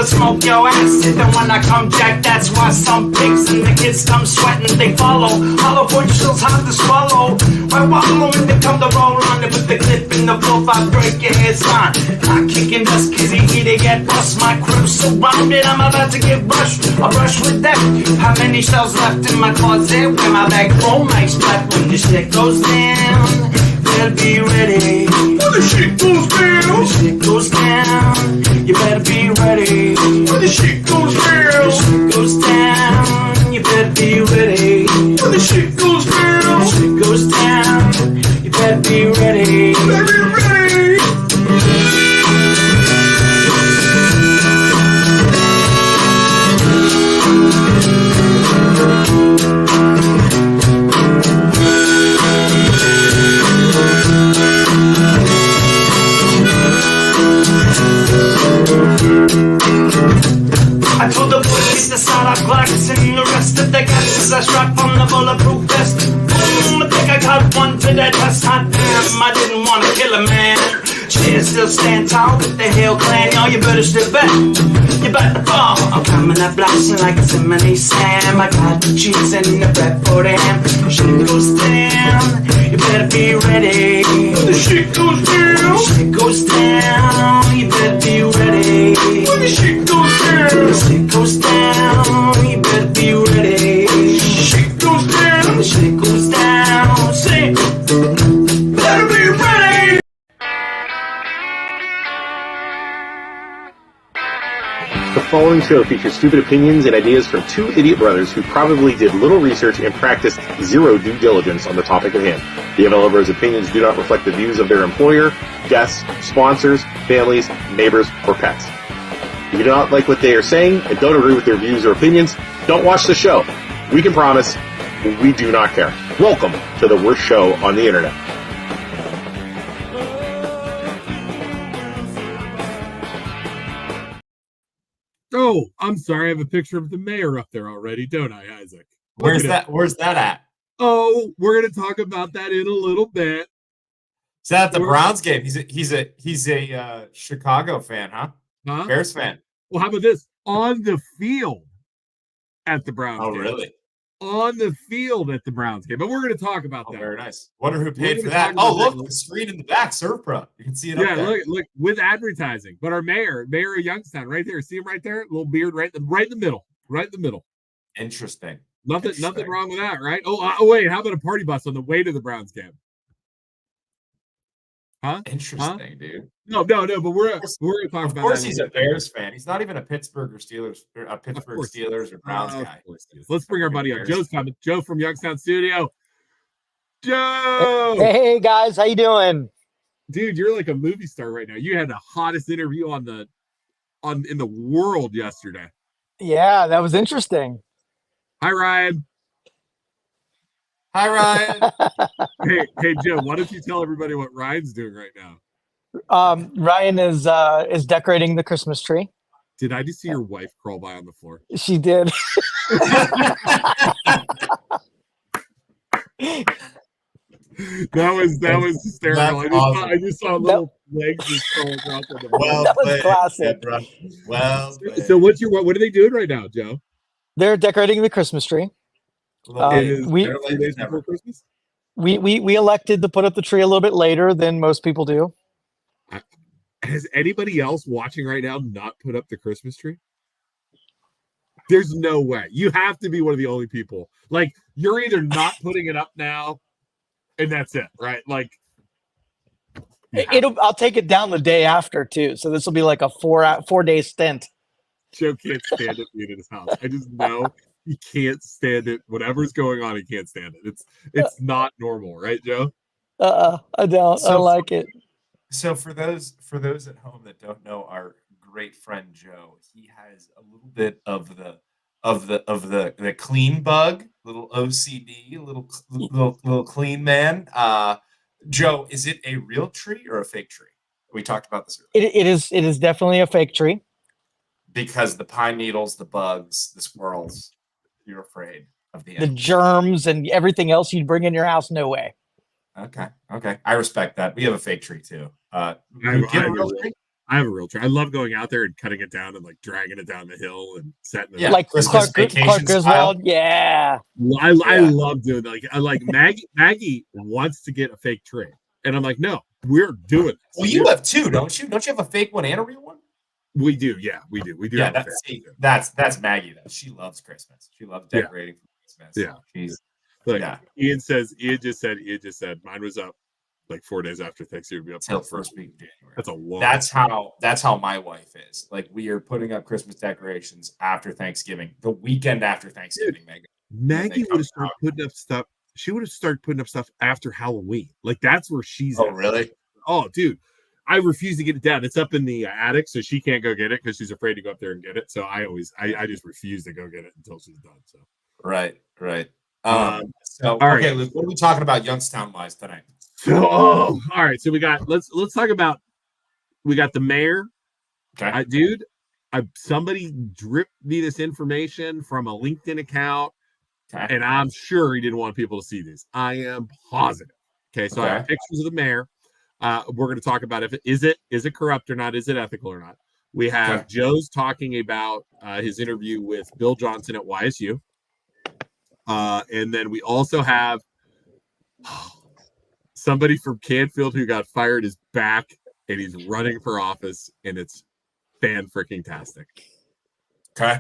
Smoke your ass, and when I come back, that's why some pigs and the kids come sweating, they follow. Hollow point still's hard to swallow. I wallow and they come to roll on it with the clip in the wolf, I break your heads on. I'm kicking dust, cause they get bust. My crew's surrounded, I'm about to get rushed. I'll brush with that. How many shells left in my closet? Where my back roll makes flat when the shit goes down. Better be ready. When the shit goes down. When the shit goes down. You better be ready. When the shit goes down. When the shit goes down. You better be ready. When the shit goes down. When the shit goes down. You better be ready. Better be ready. I told the boys to start out glass and the rest of the gases I shot from the bulletproof vest. Boom, I think I got one for that test. Hot damn, I didn't want to kill a man. Cheers, still stand tall with the Hill Clan. Y'all, you better step back. You better fall. I'm coming up blasting like it's in Mini Sam. I got the cheese and the bread for the ham. Shit goes down. You better be ready. When the shit goes down. When the shit goes down. You better be ready. When the shit goes down. When the shit goes down. You better be ready. Shit goes down. When the shit goes down. Say, better be ready. The following show features stupid opinions and ideas from two idiot brothers who probably did little research and practiced zero due diligence on the topic at hand. The MLO brothers' opinions do not reflect the views of their employer, guests, sponsors, families, neighbors, or pets. If you do not like what they are saying and don't agree with their views or opinions, don't watch the show. We can promise we do not care. Welcome to the worst show on the internet. Oh, I'm sorry. I have a picture of the mayor up there already, don't I, Isaac? Where's that at? Oh, we're going to talk about that in a little bit. Is that at the Browns game? He's a Chicago fan, huh? Bears fan. Well, how about this? On the field at the Browns game. Oh, really? On the field at the Browns game. But we're going to talk about that. Very nice. Wonder who paid for that. Oh, look, the screen in the back, Servpro. You can see it up there. Look, with advertising. But our mayor of Youngstown, right there. See him right there? Little beard right in the middle. Right in the middle. Interesting. Nothing wrong with that, right? Oh, wait. How about a party bus on the way to the Browns game? Huh? Interesting, dude. No, but we're going to talk about that. Of course, he's a Bears fan. He's not even a Pittsburgh Steelers or Browns guy. Let's bring our buddy up. Joe's coming. Joe from Youngstown Studio. Joe. Hey guys, how you doing? Dude, you're like a movie star right now. You had the hottest interview in the world yesterday. Yeah, that was interesting. Hi, Ryan. Hi, Ryan. Hey, Joe. Why don't you tell everybody what Ryan's doing right now? Ryan is decorating the Christmas tree. Did I just see your wife crawl by on the floor? She did. That was hysterical. Awesome. I just saw little legs just crawling across on the Well that was played, classic. Deborah. Well played. So what are they doing right now, Joe? They're decorating the Christmas tree. We elected to put up the tree a little bit later than most people do. Has anybody else watching right now not put up the Christmas tree? There's no way. You have to be one of the only people. Like, you're either not putting it up now, and that's it, right? Like, I'll take it down the day after too. So this will be like a 4-day stint. Joe can't stand it being in his house. I just know he can't stand it. Whatever's going on, he can't stand it. It's not normal, right, Joe? I don't. I So- like it. So for those at home that don't know our great friend Joe, he has a little bit of the clean bug, little OCD, little clean man. Joe, is it a real tree or a fake tree? We talked about this earlier. It is definitely a fake tree. Because the pine needles, the bugs, the squirrels, you're afraid of the The animals. germs and everything else you'd bring in your house, no way. Okay. I respect that. We have a fake tree too. I You get a have real a tree? I have a real tree. I love going out there and cutting it down and like dragging it down the hill and setting it Yeah. up. Like Christmas Clark vacation Griswold. Yeah. I Yeah. love doing that. I like Maggie wants to get a fake tree, and I'm like, no, we're doing this. Well, you have two, don't you? Don't you have a fake one and a real one? We do, yeah, we do. We do. Yeah, have a fake. that's Maggie though. She loves Christmas. She loves Yeah. decorating for Christmas. Yeah. She's Look, yeah. Ian just said mine was up like 4 days after Thanksgiving. Be up Till for first week of January. That's a long. That's how my wife is. Like we are putting up Christmas decorations after Thanksgiving, the weekend after Thanksgiving, Megan. Maggie they would have come started putting up stuff. She would have started putting up stuff after Halloween. Like that's where she's. Oh, at. really? Oh, dude. I refuse to get it down. It's up in the attic, so she can't go get it because she's afraid to go up there and get it. So I just refuse to go get it until she's done. So Right. So all right. okay, Luke, what are we talking about Youngstown wise tonight? So all right. So we got let's talk about we got the mayor. Okay. Dude, somebody dripped me this information from a LinkedIn account, Okay. and I'm sure he didn't want people to see this. I am positive. Okay, so I have Okay. pictures of the mayor. We're going to talk about is it corrupt or not? Is it ethical or not? We have Okay. Joe's talking about his interview with Bill Johnson at YSU. And then we also have somebody from Canfield who got fired is back and he's running for office, and it's fan-freaking-tastic. Okay.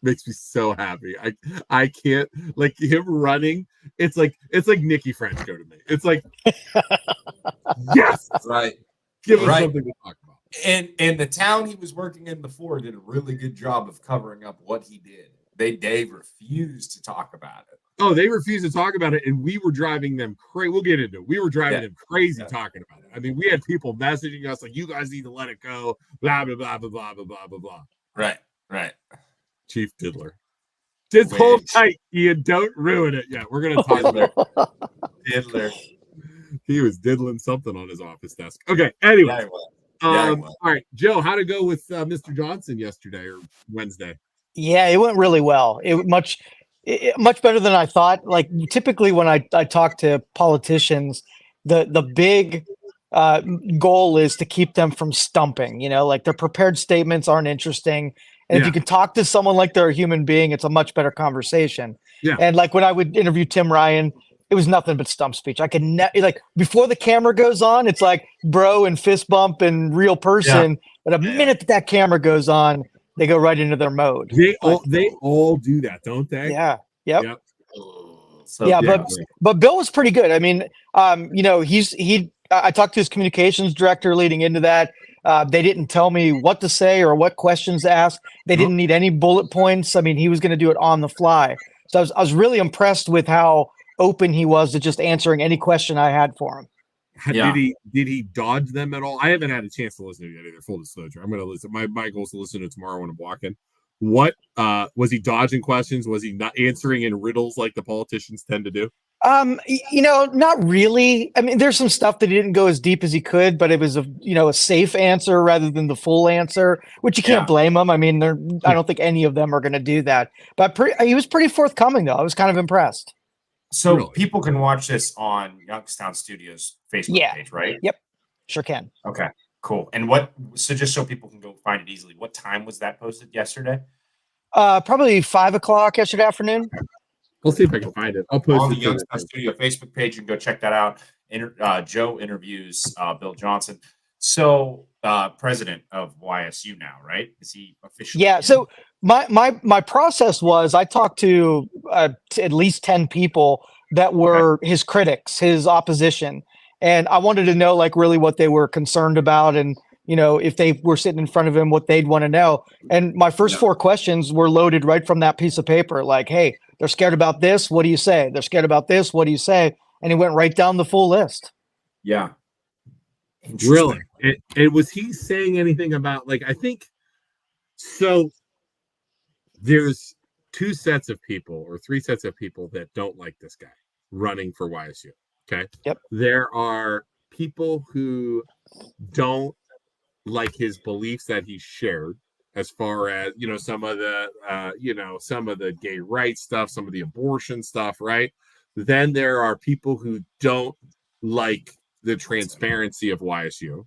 Makes me so happy. I can't like him running. It's like Nikki French go to me. It's like yes, Right. give us Right. something to talk about. And the town he was working in before did a really good job of covering up what he did. They refused to talk about it. Oh, they refused to talk about it, and we were driving them crazy. We'll get into it. We were driving them crazy talking about it. I mean, we had people messaging us like, "You guys need to let it go." Blah blah blah blah blah blah blah blah blah. Right. Chief Diddler, just Wait. hold tight, Ian. Don't ruin it yet. We're gonna talk about. Diddler. He was diddling something on his office desk. Okay. Anyway, Yeah, he was. Yeah, he was. all right, Joe. How to go with Mr. Johnson yesterday or Wednesday? Yeah, it went really well. Much better than I thought. Like typically when I talk to politicians, the big goal is to keep them from stumping. You know, like their prepared statements aren't interesting. And if you can talk to someone like they're a human being, it's a much better conversation. Yeah. And like when I would interview Tim Ryan, it was nothing but stump speech. I can like before the camera goes on, it's like bro and fist bump and real person. But a minute that camera goes on, they go right into their mode. They all do that, don't they? Yeah. Yep. So, Yeah, but Bill was pretty good. I mean, you know, I talked to his communications director leading into that. They didn't tell me what to say or what questions to ask. They didn't need any bullet points. I mean, he was going to do it on the fly. So I was really impressed with how open he was to just answering any question I had for him. Did he dodge them at all? I haven't had a chance to listen to it yet either. Full disclosure. I'm going to listen. My goal is to listen to it tomorrow when I'm walking. What was he dodging questions? Was he not answering in riddles like the politicians tend to do? You know, not really. I mean, there's some stuff that he didn't go as deep as he could, but it was a safe answer rather than the full answer, which you can't blame him. I mean, I don't think any of them are going to do that. But he was pretty forthcoming, though. I was kind of impressed. So people can watch this on Youngstown Studios Facebook page, right? Yep, sure can. Okay, cool. And so just so people can go find it easily, what time was that posted yesterday? Probably 5:00 yesterday afternoon. We'll see if I can find it. I'll post on it the Youngstown Studio Facebook page. You can go check that out. Joe interviews Bill Johnson. So president of YSU now, right? Is he officially? Yeah. So my process was I talked to at least 10 people that were his critics, his opposition. And I wanted to know like really what they were concerned about, and if they were sitting in front of him, what they'd want to know. And my first 4 questions were loaded right from that piece of paper. Like, hey, they're scared about this. What do you say? They're scared about this. What do you say? And he went right down the full list. Yeah. Really? And was he saying anything about, like, I think so there's 2 sets of people or 3 sets of people that don't like this guy running for YSU. Okay. Yep. There are people who don't like his beliefs that he shared, as far as some of the gay rights stuff, some of the abortion stuff, right? Then there are people who don't like the transparency of YSU,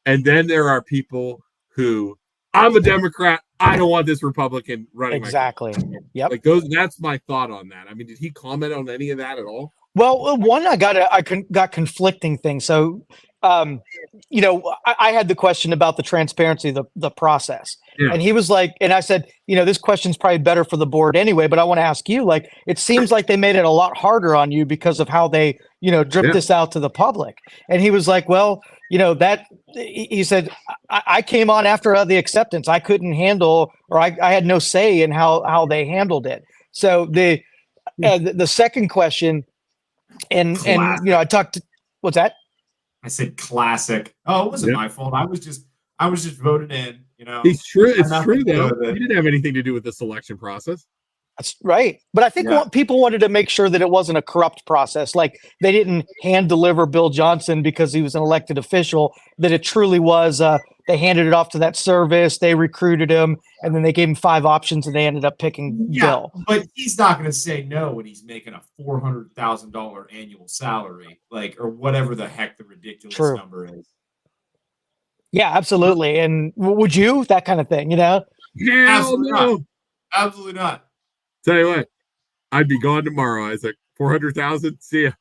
and then there are people who, I'm a Democrat, I don't want this Republican running. Exactly. Yep. Like those. That's my thought on that. I mean, did he comment on any of that at all? Well, one, I got conflicting things. So, I had the question about the transparency of the process. Yeah. And he was like, and I said, this question's probably better for the board anyway, but I want to ask you, like, it seems like they made it a lot harder on you because of how they, dripped this out to the public. And he was like, well, he said, I came on after the acceptance. I couldn't handle, or I had no say in how they handled it. So the second question, and I talked to, what's that? I said classic. Oh, it wasn't my fault. I was just voted in. It's true. It's true though. He didn't have anything to do with the selection process. That's right. But I think people wanted to make sure that it wasn't a corrupt process. Like they didn't hand deliver Bill Johnson because he was an elected official, that it truly was, they handed it off to that service, they recruited him, and then they gave him 5 options and they ended up picking Bill. But he's not going to say no when he's making a $400,000 annual salary, like, or whatever the heck the ridiculous number is. Yeah, absolutely. And would you, that kind of thing, Yeah, absolutely not. Absolutely not. Tell you what, I'd be gone tomorrow, Isaac. 400,000. See ya.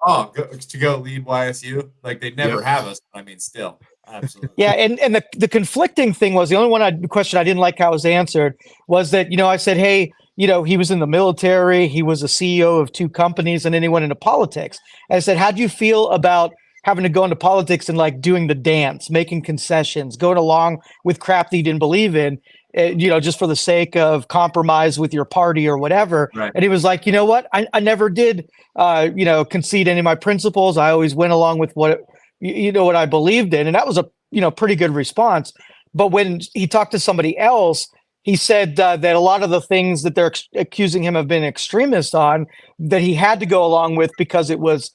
Oh, to go lead YSU? Like they never have us. I mean, still, absolutely. Yeah, and the conflicting thing was the only question I didn't like how it was answered was that I said, hey, he was in the military, he was a CEO of 2 companies, and then he went into politics. And I said, how do you feel about having to go into politics and like doing the dance, making concessions, going along with crap that you didn't believe in? Just for the sake of compromise with your party or whatever. Right. And he was like, you know what? I never did, concede any of my principles. I always went along with what I believed in. And that was a, pretty good response. But when he talked to somebody else, he said that a lot of the things that they're accusing him of being extremist on, that he had to go along with because it was,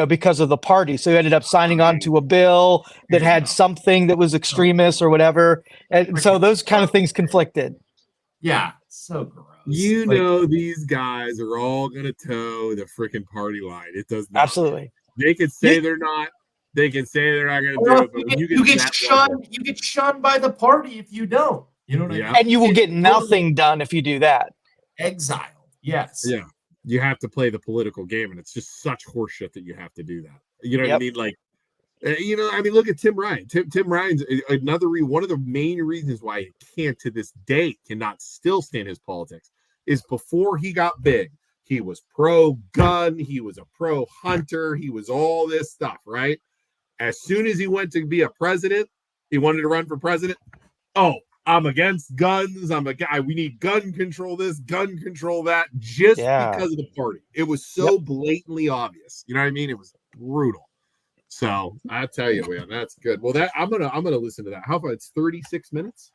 because of the party. So he ended up signing on to a bill that had something that was extremist or whatever. And so those kind of things conflicted. Yeah. So gross. These guys are all going to toe the freaking party line. It does not. Absolutely. They could say they're not. They can say they're not going to do it. But you get shunned. You get shunned by the party if you don't. You know what I mean? And you will get nothing done if you do that. Exiled. Yes. Yeah. You have to play the political game, and it's just such horseshit that you have to do that. You know what I mean? Like, look at Tim Ryan. Tim Ryan's one of the main reasons why he can't to this day cannot still stand his politics is before he got big, he was pro-gun, he was a pro-hunter, he was all this stuff, right? As soon as he went to be a president, he wanted to run for president. Oh, I'm against guns. I'm a guy. We need gun control this, gun control that, just because of the party. It was so blatantly obvious. You know what I mean? It was brutal. So I tell you, man, that's good. Well, I'm gonna listen to that. How about it's 36 minutes?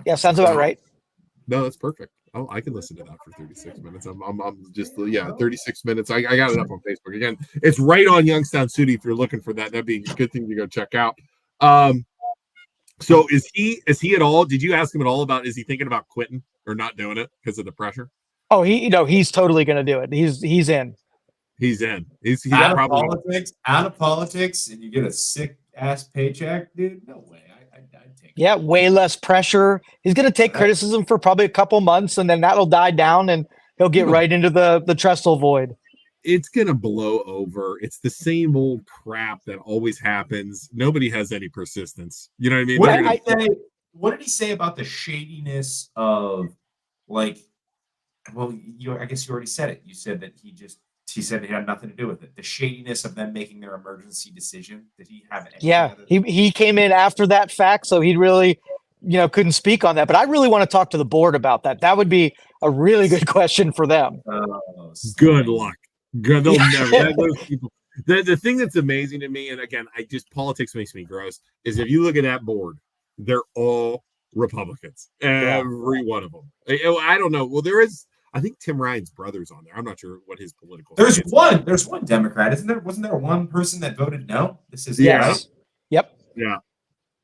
Yeah, sounds about right. No, that's perfect. Oh, I can listen to that for 36 minutes. I'm just 36 minutes. I got it up on Facebook again. It's right on Youngstown City. If you're looking for that, that'd be a good thing to go check out. So is he at all? Did you ask him at all about? Is he thinking about quitting or not doing it because of the pressure? Oh, he's totally going to do it. He's in. He's in. He's out of politics, and you get a sick ass paycheck, dude. No way. I'd take it. Yeah, way less pressure. He's going to take criticism for probably a couple months, and then that'll die down, and he'll get right into the trestle void. It's going to blow over. It's the same old crap that always happens. Nobody has any persistence. You know what I mean? What did he say about the shadiness of, like, well, I guess you already said it. You said that he just he said it had nothing to do with it. The shadiness of them making their emergency decision. Did he have any? Yeah, he came in after that fact, so he really, couldn't speak on that. But I really want to talk to the board about that. That would be a really good question for them. Oh, Good luck. Good. They'll never. Those people. The thing that's amazing to me, and again, politics makes me gross, is if you look at that board, they're all Republicans. Every one of them. I don't know. Well, there is. I think Tim Ryan's brother's on there. I'm not sure what his political. There's one Democrat, isn't there? Wasn't there one person that voted no? This is right. Yep.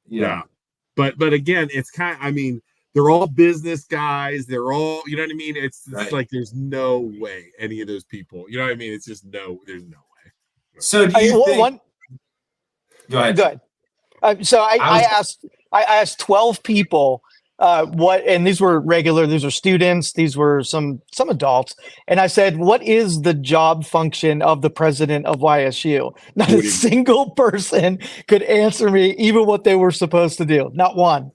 Yeah. But again, it's kind of, I mean, they're all business guys. They're all, you know what I mean? It's Right. like there's no way any of those people, you know what I mean? It's just there's no way. So do you think? Go ahead. Good. So I asked 12 people and these are students, these were some adults, and I said, what is the job function of the president of YSU? Not a single person could answer me even what they were supposed to do. Not one.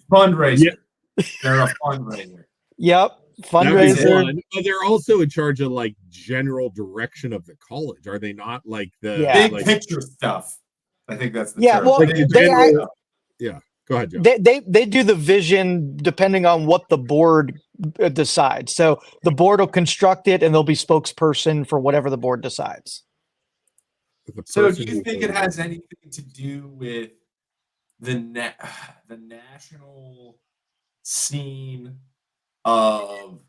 Fundraiser. Yeah. They're a fundraiser. Yep. Fundraiser. But they're also in charge of like general direction of the college, are they not? Like the big picture stuff. I think that's the term. Well, Go ahead, Joe. They do the vision depending on what the board decides. So the board will construct it, and they'll be spokesperson for whatever the board decides. So do you think it has anything to do with the national scene of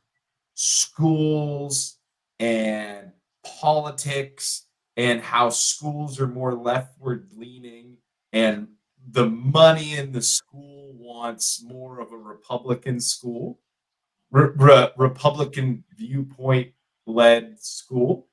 schools and politics and how schools are more leftward leaning and the money in the school wants more of a Republican school, Republican viewpoint led school?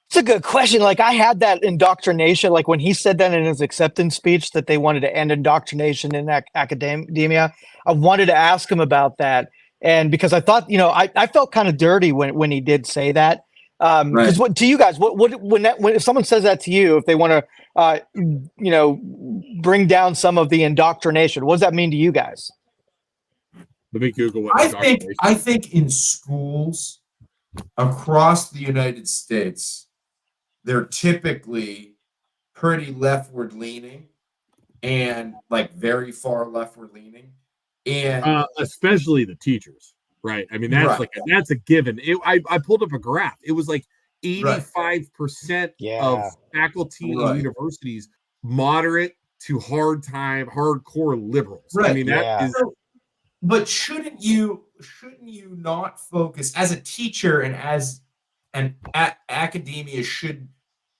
It's a good question. Like, I had that indoctrination, like when he said that in his acceptance speech that they wanted to end indoctrination in academia. I wanted to ask him about that. And because I thought, I felt kind of dirty when he did say that. Because what to you guys, when if someone says that to you, if they want to, bring down some of the indoctrination, what does that mean to you guys? Let me Google what I think in schools across the United States, they're typically pretty leftward leaning and like very far leftward leaning, and especially the teachers. Right. I mean, that's that's a given. I pulled up a graph. It was like 85% of faculty in universities, moderate to hardcore liberals. Right. I mean, that is. But shouldn't you not focus as a teacher and as academia should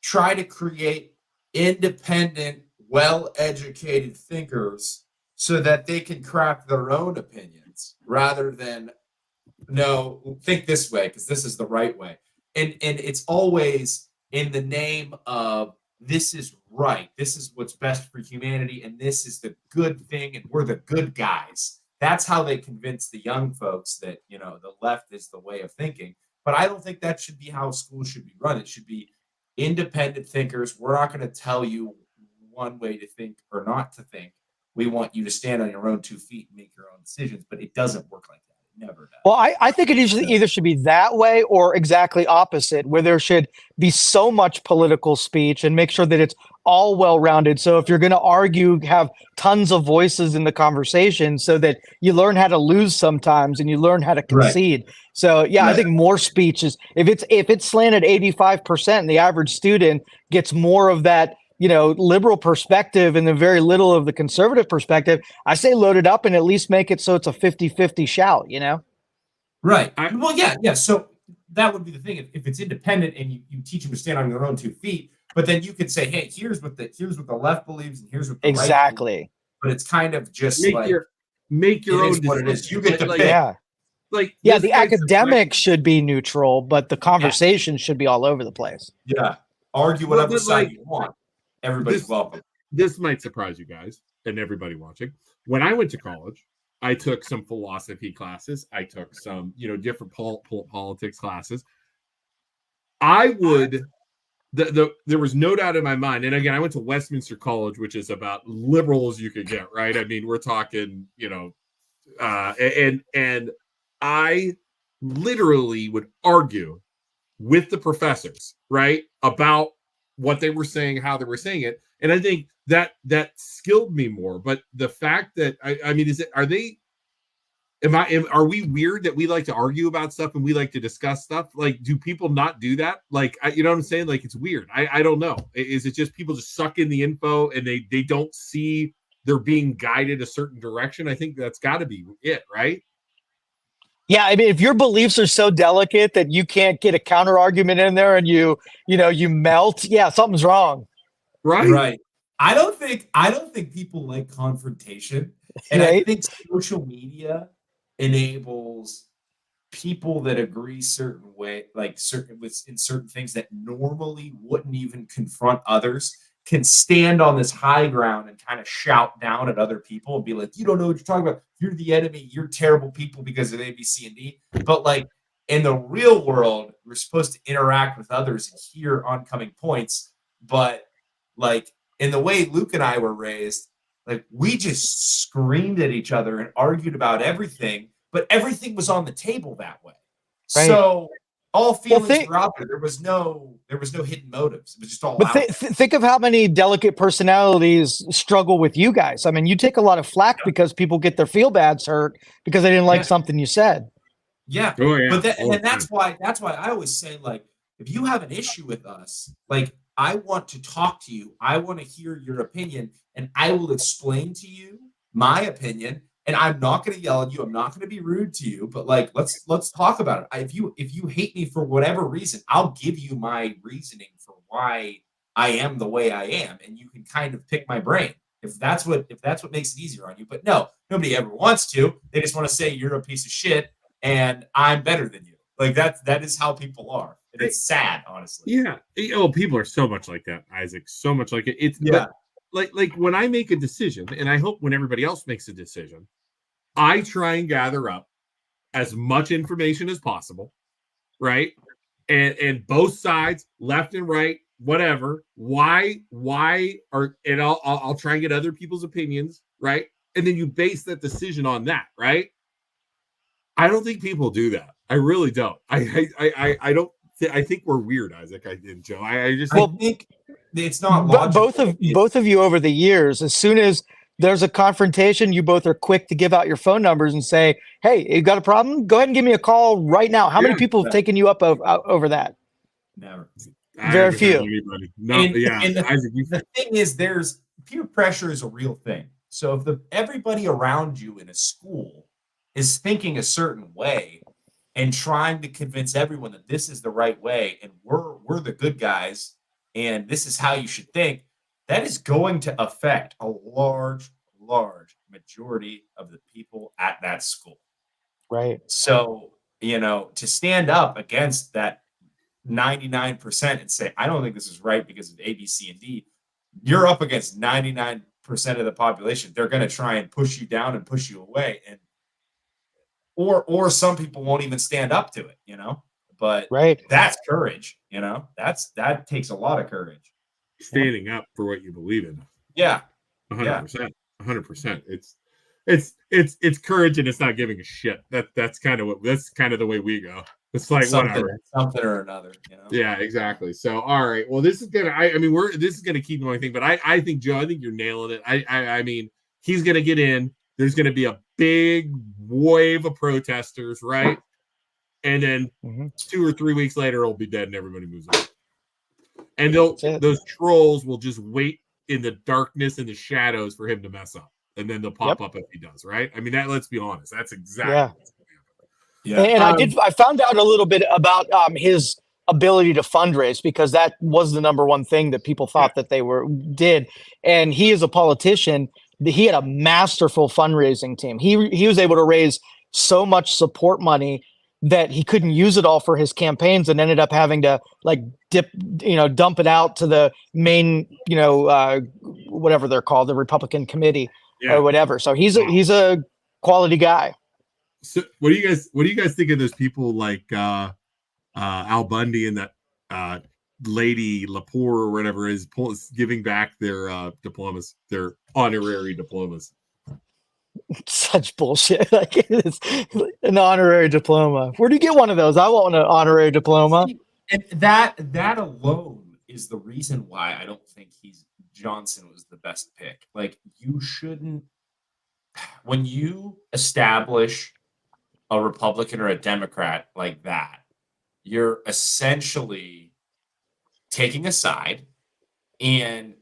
try to create independent, well-educated thinkers so that they can craft their own opinions rather than think this way because this is the right way. And it's always in the name of this is right. This is what's best for humanity. And this is the good thing. And we're the good guys. That's how they convince the young folks that, the left is the way of thinking. But I don't think that should be how schools should be run. It should be independent thinkers. We're not going to tell you one way to think or not to think. We want you to stand on your own 2 feet and make your own decisions. But it doesn't work like that. Never does. Well, I think it either should be that way or exactly opposite, where there should be so much political speech and make sure that it's all well-rounded. So if you're going to argue, have tons of voices in the conversation so that you learn how to lose sometimes and you learn how to concede. Right. So, I think more speech is, if it's slanted 85% and the average student gets more of that, liberal perspective and then very little of the conservative perspective, I say load it up and at least make it so it's a 50-50 shout, Right. Yeah. So that would be the thing. If it's independent and you teach them to stand on their own 2 feet, but then you could say, hey, here's what the left believes and here's what the right believes. But it's kind of just make your own what it is. You get to pick. Yeah. The academic should be neutral, but the conversation should be all over the place. Yeah. Argue whatever side you want. Everybody's welcome. This might surprise you guys and everybody watching. When I went to college, I took some philosophy classes. I took some, different politics classes. I would, there was no doubt in my mind. And again, I went to Westminster College, which is about liberal as you could get, right? I mean, we're talking, and I literally would argue with the professors, right, about what they were saying, how they were saying it, and I think that skilled me more. But the fact that I mean, are we weird that we like to argue about stuff and we like to discuss stuff? Like, do people not do that? Like, you know what I'm saying? Like, it's weird. I don't know. Is it just people just suck in the info and they don't see they're being guided a certain direction? I think that's got to be it, right? Yeah, I mean, if your beliefs are so delicate that you can't get a counter argument in there and you melt, yeah, something's wrong. Right. I don't think people like confrontation, and Right? I think social media enables people that agree certain way, like in certain things that normally wouldn't even confront others, can stand on this high ground and kind of shout down at other people and be like, you don't know what you're talking about. You're the enemy. You're terrible people because of A, B, C, and D. But like in the real world, we're supposed to interact with others and hear oncoming points. But like in the way Luke and I were raised, like we just screamed at each other and argued about everything, but everything was on the table that way. Right. So all feelings were out there. There was no hidden motives. It was just all out there. Think of how many delicate personalities struggle with you guys. I mean, you take a lot of flack because people get their feel bads hurt because they didn't like something you said. Yeah. Oh, yeah. But that's why I always say, like, if you have an issue with us, like, I want to talk to you. I want to hear your opinion, and I will explain to you my opinion. And I'm not going to yell at you. I'm not going to be rude to you. But like, let's talk about it. If you hate me for whatever reason, I'll give you my reasoning for why I am the way I am, and you can kind of pick my brain if that's what makes it easier on you. But no, nobody ever wants to. They just want to say you're a piece of shit and I'm better than you. Like that is how people are. And it's sad, honestly. Yeah. Oh, people are so much like that, Isaac. So much like it. It's like when I make a decision, and I hope when everybody else makes a decision, I try and gather up as much information as possible, right? And both sides, left and right, whatever. Why are, and I'll try and get other people's opinions, right? And then you base that decision on that, right? I don't think people do that. I really don't. I don't. I think we're weird, Isaac. I did, Joe. I think it's not logical. Both of you over the years, as soon as there's a confrontation, you both are quick to give out your phone numbers and say, "Hey, you got a problem? Go ahead and give me a call right now." How many people have taken you up over that? Never. Very few. No, and the thing is, there's peer pressure is a real thing. So if everybody around you in a school is thinking a certain way and trying to convince everyone that this is the right way and we're the good guys and this is how you should think, that is going to affect a large majority of the people at that school. Right. So, to stand up against that 99% and say, I don't think this is right because of A, B, C, and D, you're up against 99% of the population. They're going to try and push you down and push you away. And or some people won't even stand up to it, but that's courage, that takes a lot of courage. Standing up for what you believe in. Yeah. 100%. 100%. It's courage, and it's not giving a shit. That's kind of the way we go. It's like something or another, Yeah, exactly. So, all right. Well, this is gonna. This is gonna keep going thing, but I think, Joe, I think you're nailing it. I mean, he's gonna get in. There's gonna be a big wave of protesters, right? And then 2 or 3 weeks later, it'll be dead, and everybody moves on. And those trolls will just wait in the darkness and the shadows for him to mess up, and then they'll pop up if he does, right? I mean, let's be honest, that's exactly. Yeah. And I found out a little bit about his ability to fundraise, because that was the number one thing that people thought that they did. And he is a politician. He had a masterful fundraising team. He was able to raise so much support money that he couldn't use it all for his campaigns, and ended up having to dump it out to the main, whatever they're called, the Republican committee or whatever. So he's a quality guy. So what do you guys think of those people like Al Bundy and that lady Lepore or whatever is giving back their diplomas, their honorary diplomas? Such bullshit. Like, it's an honorary diploma. Where do you get one of those? I want an honorary diploma. And that alone is the reason why I don't think Johnson was the best pick. Like, you shouldn't, when you establish a Republican or a Democrat like that, you're essentially taking a side, and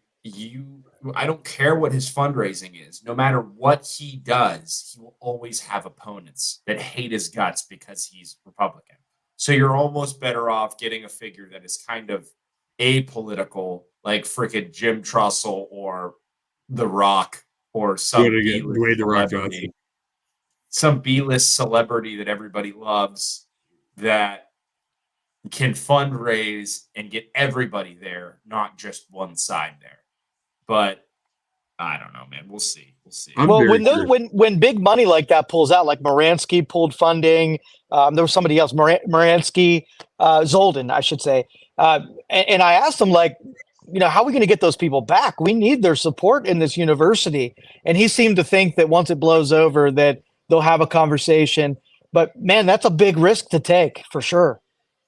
I don't care what his fundraising is. No matter what he does, he will always have opponents that hate his guts because he's Republican. So you're almost better off getting a figure that is kind of apolitical, like frickin' Jim Trussell or The Rock or some Wade the Rock celebrity, Johnson. some B-list celebrity that everybody loves that can fundraise and get everybody there, not just one side there. But I don't know, man. We'll see. We'll see. Well, when big money like that pulls out, like Moransky pulled funding, there was somebody else, Moransky, Zolden, I should say. And I asked him, like, how are we going to get those people back? We need their support in this university. And he seemed to think that once it blows over, that they'll have a conversation. But man, that's a big risk to take for sure.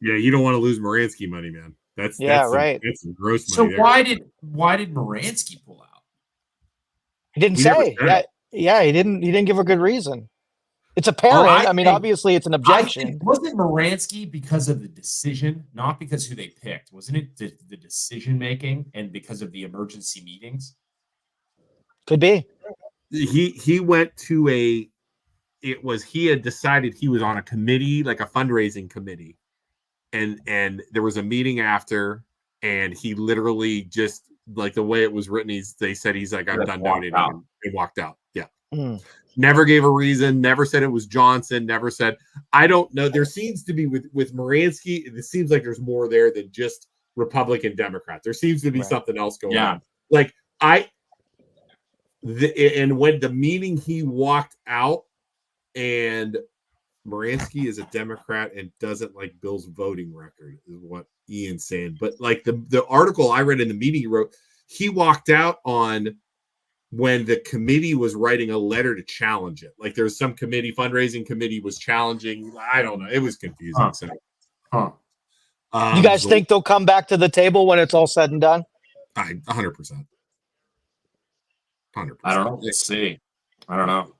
Yeah, you don't want to lose Moransky money, man. That's right. That's some gross So money. why did Moransky pull out? He didn't say. Yeah, he didn't give a good reason. It's apparent. I mean, obviously, it's an objection. Wasn't Moransky because of the decision, not because who they picked? Wasn't it the decision making and because of the emergency meetings? Could be. He went to he had decided he was on a committee, like a fundraising committee, and there was a meeting after, and he literally just, like, the way it was written, they said he's like, I'm done donating, and walked out. Yeah. Never gave a reason, never said it was Johnson, never said, I don't know. There seems to be with Moransky, it seems like there's more there than just Republican Democrat. There seems to be something else going on. Like, and when the meeting he walked out, and Moransky is a Democrat and doesn't like Bill's voting record, is what Ian's saying. But like the article I read in the meeting he wrote, he walked out on when the committee was writing a letter to challenge it. Like, there's some fundraising committee was challenging. I don't know. It was confusing. You guys think they'll come back to the table when it's all said and done? 100%. 100%. I don't know. We'll see. I don't know.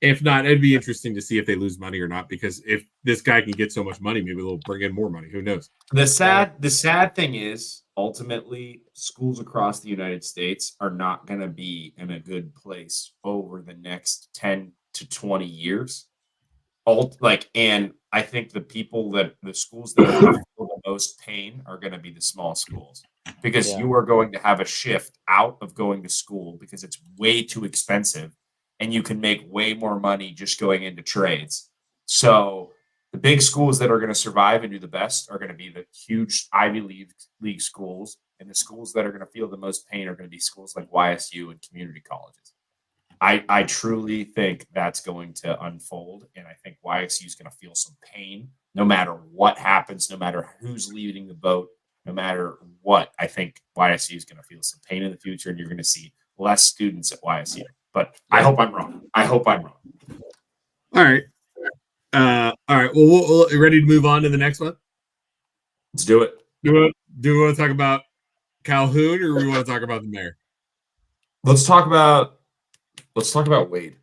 If not, it'd be interesting to see if they lose money or not, because if this guy can get so much money, maybe they'll bring in more money. Who knows? The sad thing is, ultimately, schools across the United States are not going to be in a good place over the next 10 to 20 years. And I think the schools that are going to feel the most pain are going to be the small schools, because you are going to have a shift out of going to school because it's way too expensive. And you can make way more money just going into trades. So the big schools that are going to survive and do the best are going to be the huge Ivy League schools. And the schools that are going to feel the most pain are going to be schools like YSU and community colleges. I truly think that's going to unfold. And I think YSU is going to feel some pain no matter what happens, no matter who's leading the boat, no matter what. I think YSU is going to feel some pain in the future, and you're going to see less students at YSU. But I hope I'm wrong. All right. All right. Well, ready to move on to the next one? Let's do it. Do we want to talk about Calhoun, or do we want to talk about the mayor? Let's talk about Wade.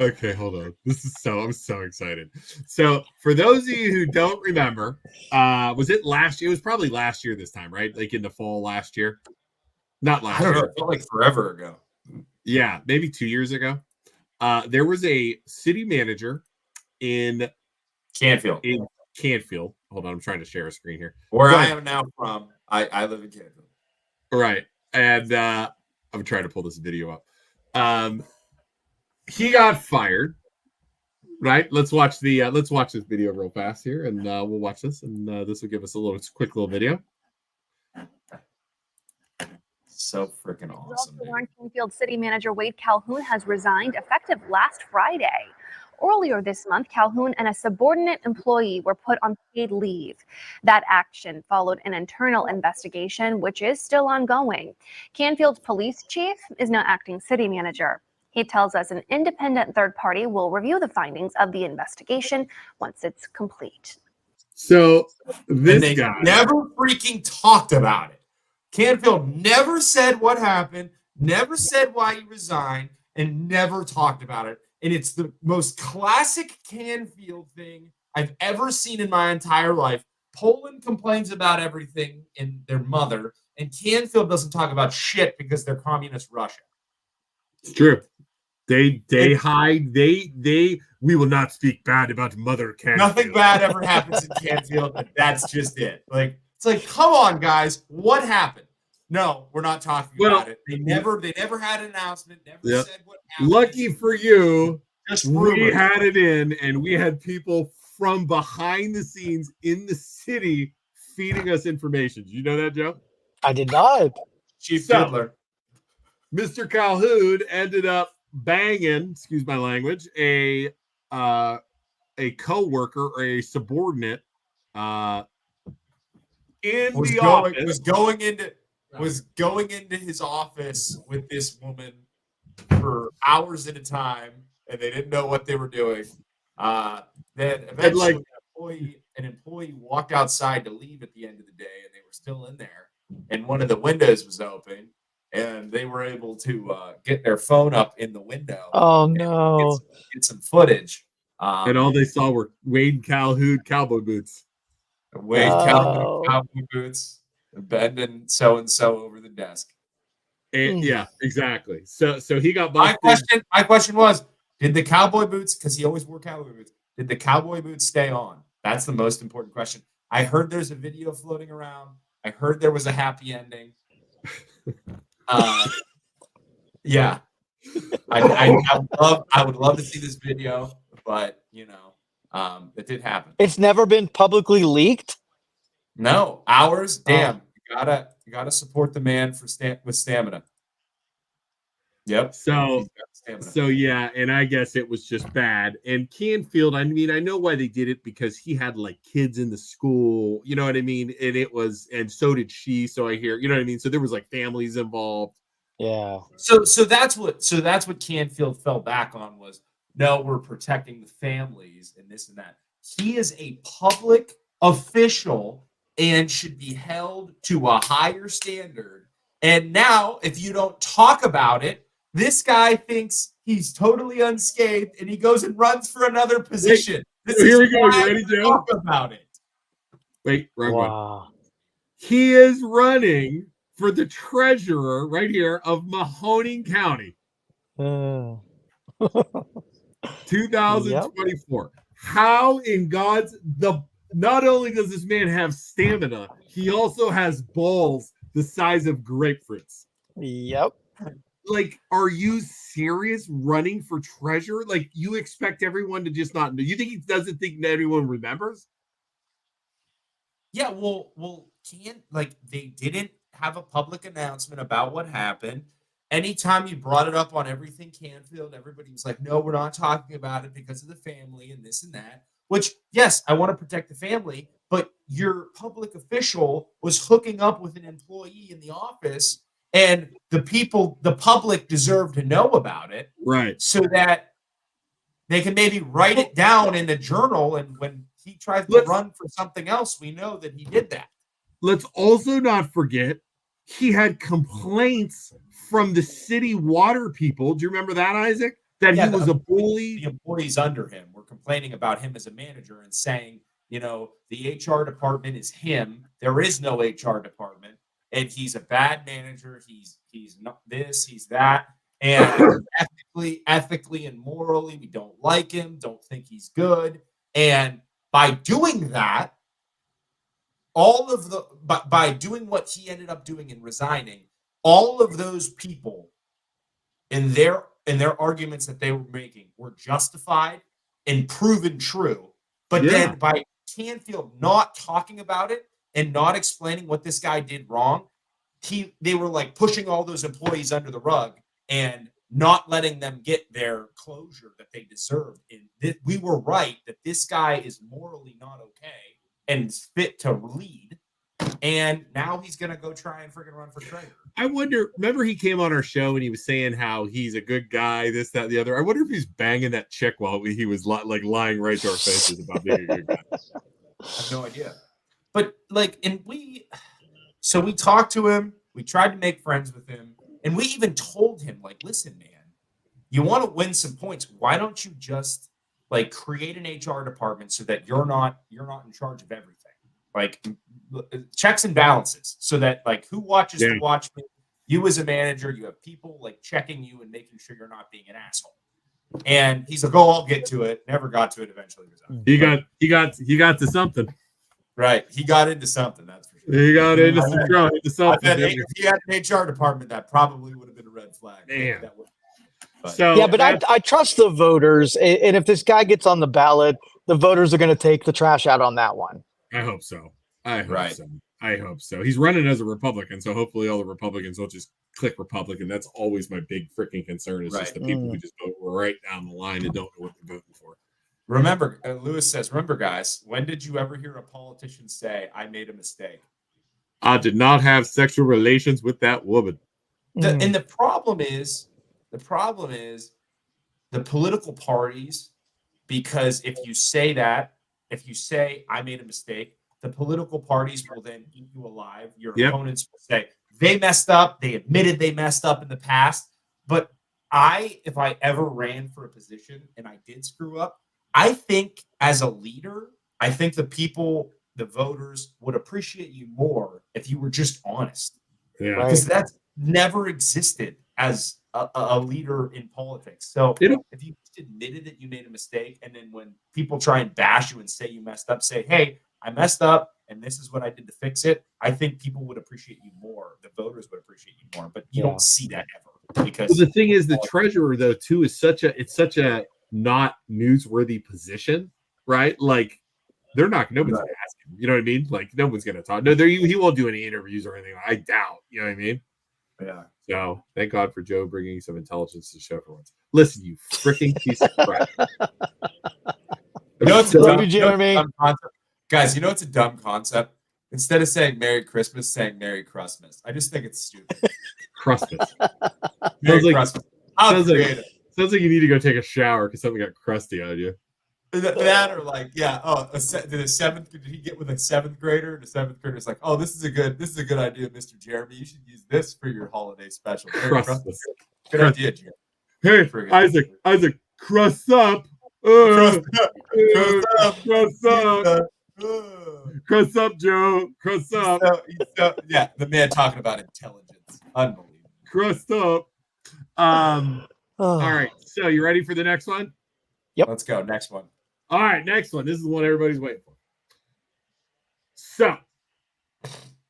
Okay, hold on. I'm so excited. So for those of you who don't remember, was it last year? It was probably last year this time, right? Like in the fall last year. Not last year. I don't know. It felt like forever ago. Yeah, maybe 2 years ago. There was a city manager in Canfield. Hold on, I'm trying to share a screen here. Where I am now from. I live in Canfield. Right. And I'm trying to pull this video up. He got fired. Right. Let's watch this video real fast here, and we'll watch this, and this will give us a quick little video. So freaking awesome. Canfield City Manager Wade Calhoun has resigned effective last Friday. Earlier this month, Calhoun and a subordinate employee were put on paid leave. That action followed an internal investigation, which is still ongoing. Canfield's police chief is now acting city manager. He tells us an independent third party will review the findings of the investigation once it's complete. So And this they guy, never freaking talked about it. Canfield never said what happened, never said why he resigned, and never talked about it. And it's the most classic Canfield thing I've ever seen in my entire life. Poland complains about everything in their mother, and Canfield doesn't talk about shit because they're communist Russia. it's true. They hide. We will not speak bad about Mother Canfield. Nothing bad ever happens in Canfield, but that's just it. Like, it's like, come on, guys, what happened? No, we're not talking about it. They never had an announcement, never said what happened. Lucky for you, Just we rumors. had it in, and we had people from behind the scenes in the city feeding us information. Did you know that, Joe? I did not. Chief So- Diddler. Mr. Calhoun ended up banging, excuse my language, a co-worker or a subordinate in the office. Was going into his office with this woman for hours at a time, and they didn't know what they were doing. Then eventually an employee walked outside to leave at the end of the day, and they were still in there, and one of the windows was open, and they were able to get their phone up in the window. Oh and no. get some footage. And all they saw were Wade Calhoun cowboy boots. Wade Calhoun cowboy boots, bending so and so over the desk. And, yeah, exactly. So he got My busted. question was, did the cowboy boots, because he always wore cowboy boots, did the cowboy boots stay on? That's the most important question. I heard there's a video floating around. I heard there was a happy ending. Yeah. I would love to see this video, but it did happen. It's never been publicly leaked. No, ours. Damn, you gotta support the man with stamina. Yep. So yeah, and I guess it was just bad. And Canfield, I mean, I know why they did it, because he had like kids in the school, you know what I mean? And so did she. So I hear, you know what I mean? So there was like families involved. Yeah. So that's what Canfield fell back on was, no, we're protecting the families and this and that. He is a public official and should be held to a higher standard. And now, if you don't talk about it, this guy thinks he's totally unscathed, and he goes and runs for another position. Here we go. You ready, Joe? Talk about it. Wait, wrong one. Wow. He is running for the treasurer right here of Mahoning County, 2024. How in God's not only does this man have stamina, he also has balls the size of grapefruits. Yep. Like, are you serious? Running for treasurer? Like, you expect everyone to just not know? You think he doesn't think that everyone remembers? Yeah, well, they didn't have a public announcement about what happened. Anytime you brought it up on everything Canfield, everybody was like, no, we're not talking about it because of the family and this and that. Which, yes, I want to protect the family, but your public official was hooking up with an employee in the office, and the public deserve to know about it. Right. So that they can maybe write it down in the journal, and when he tries to run for something else, we know that he did that. Let's also not forget he had complaints from the city water people. Do you remember that, Isaac? That he was a bully. The employees under him were complaining about him as a manager and saying, the HR department is him. There is no HR department, and he's a bad manager. He's not this, he's that, and ethically and morally, we don't like him. Don't think he's good. And by doing that, by doing what he ended up doing and resigning, all of those people in their arguments that they were making were justified and proven true. But then by Canfield not talking about it and not explaining what this guy did wrong, they were like pushing all those employees under the rug and not letting them get their closure that they deserved. And we were right that this guy is morally not okay and fit to lead. And now he's going to go try and freaking run for treasurer. I wonder, remember he came on our show and he was saying how he's a good guy, this, that, the other. I wonder if he's banging that chick while he was like lying right to our faces about being a good guy. I have no idea. But like, we talked to him. We tried to make friends with him, and we even told him, like, listen, man, you want to win some points. Why don't you just like create an HR department so that you're not in charge of everything? Like checks and balances, so that like who watches the Watchmen? You as a manager, you have people like checking you and making sure you're not being an asshole. And he's like, "Oh, I'll get to it." Never got to it. Eventually, he got to something. Right, he got into something. That's for sure. He got into something. I bet if he had an HR department, that probably would have been a red flag. Man. That would, but, So Yeah, but I trust the voters, and if this guy gets on the ballot, the voters are going to take the trash out on that one. I hope so. I hope so. He's running as a Republican, so hopefully all the Republicans will just click Republican. That's always my big freaking concern is just the people who just vote right down the line and don't know what they're voting for. Remember, Lewis says, remember, guys, when did you ever hear a politician say, "I made a mistake"? I did not have sexual relations with that woman. And the problem is the political parties, because if you say, "I made a mistake," the political parties will then eat you alive. Your opponents will say they messed up. They admitted they messed up in the past. But if I ever ran for a position and I did screw up, I think as a leader, I think the voters would appreciate you more if you were just honest. Yeah, because that's never existed as a leader in politics. So if you just admitted that you made a mistake, and then when people try and bash you and say you messed up, say, "Hey, I messed up, and this is what I did to fix it," I think people would appreciate you more. The voters would appreciate you more, but you don't see that ever. Because the thing is, the treasurer though too is such a not newsworthy position, right? Like nobody's gonna ask him. You know what I mean? Like no one's gonna talk. No, he won't do any interviews or anything. I doubt. You know what I mean? Yeah. So thank God for Joe bringing some intelligence to the show for once. Listen, you freaking piece of crap. Jeremy. Guys, you know it's a dumb concept? Instead of saying Merry Christmas, saying Merry Christmas. I just think it's stupid. Crustmas. Merry Christmas. Sounds like you need to go take a shower because something got crusty on you. That or like, did he get with a seventh grader? And the seventh grader's like, "Oh, this is a good idea, Mr. Jeremy. You should use this for your holiday special." Crustmas. Good idea, Jeremy. Hey, Isaac, crust up. Crust up, Joe. Crust up. Yeah, the man talking about intelligence. Unbelievable. Crust up. All right. So you ready for the next one? Yep. Let's go. Next one. All right. Next one. This is the one everybody's waiting for. So,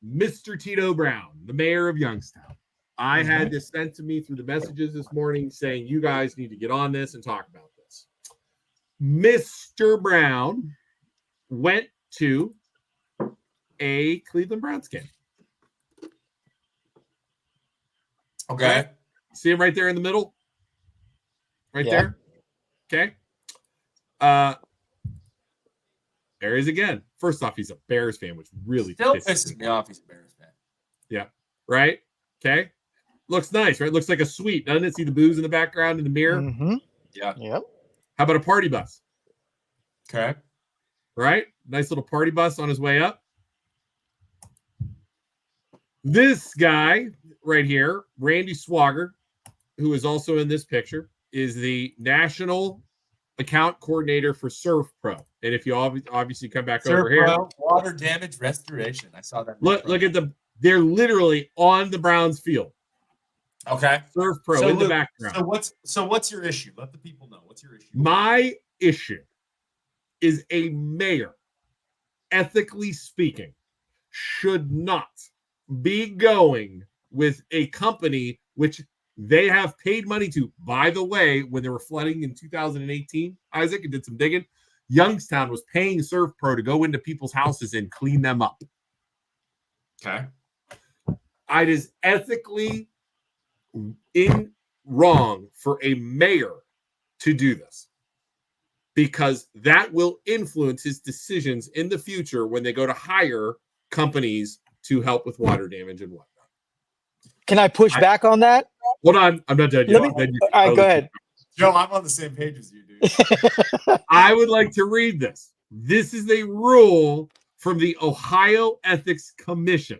Mr. Tito Brown, the mayor of Youngstown. I had this sent to me through the messages this morning saying you guys need to get on this and talk about this. Mr. Brown went to a Cleveland Browns game. Okay. See him right there in the middle? Right there? Okay. There he is again. First off, he's a Bears fan, which really still pisses me off. He's a Bears fan. Yeah. Right? Okay. Looks nice, right? Looks like a suite, doesn't it? See the booze in the background in the mirror? Mm-hmm. Yeah. Yep. How about a party bus? Okay. Right? Nice little party bus on his way up. This guy right here, Randy Swagger, who is also in this picture, is the national account coordinator for Servpro. And if you obviously come back over here, water damage restoration. I saw that. Look at they're literally on the Browns field. Okay. Servpro in the background. So what's your issue? Let the people know. What's your issue? My issue is a mayor, ethically speaking, should not be going with a company which they have paid money to. By the way, when they were flooding in 2018, Isaac, and did some digging, Youngstown was paying Servpro to go into people's houses and clean them up. Okay. It is ethically wrong for a mayor to do this because that will influence his decisions in the future when they go to hire companies to help with water damage and whatnot. Can I push back on that? Hold on. I'm not done yet. All right, go ahead. Joe, I'm on the same page as you, dude. I would like to read this. This is a rule from the Ohio Ethics Commission.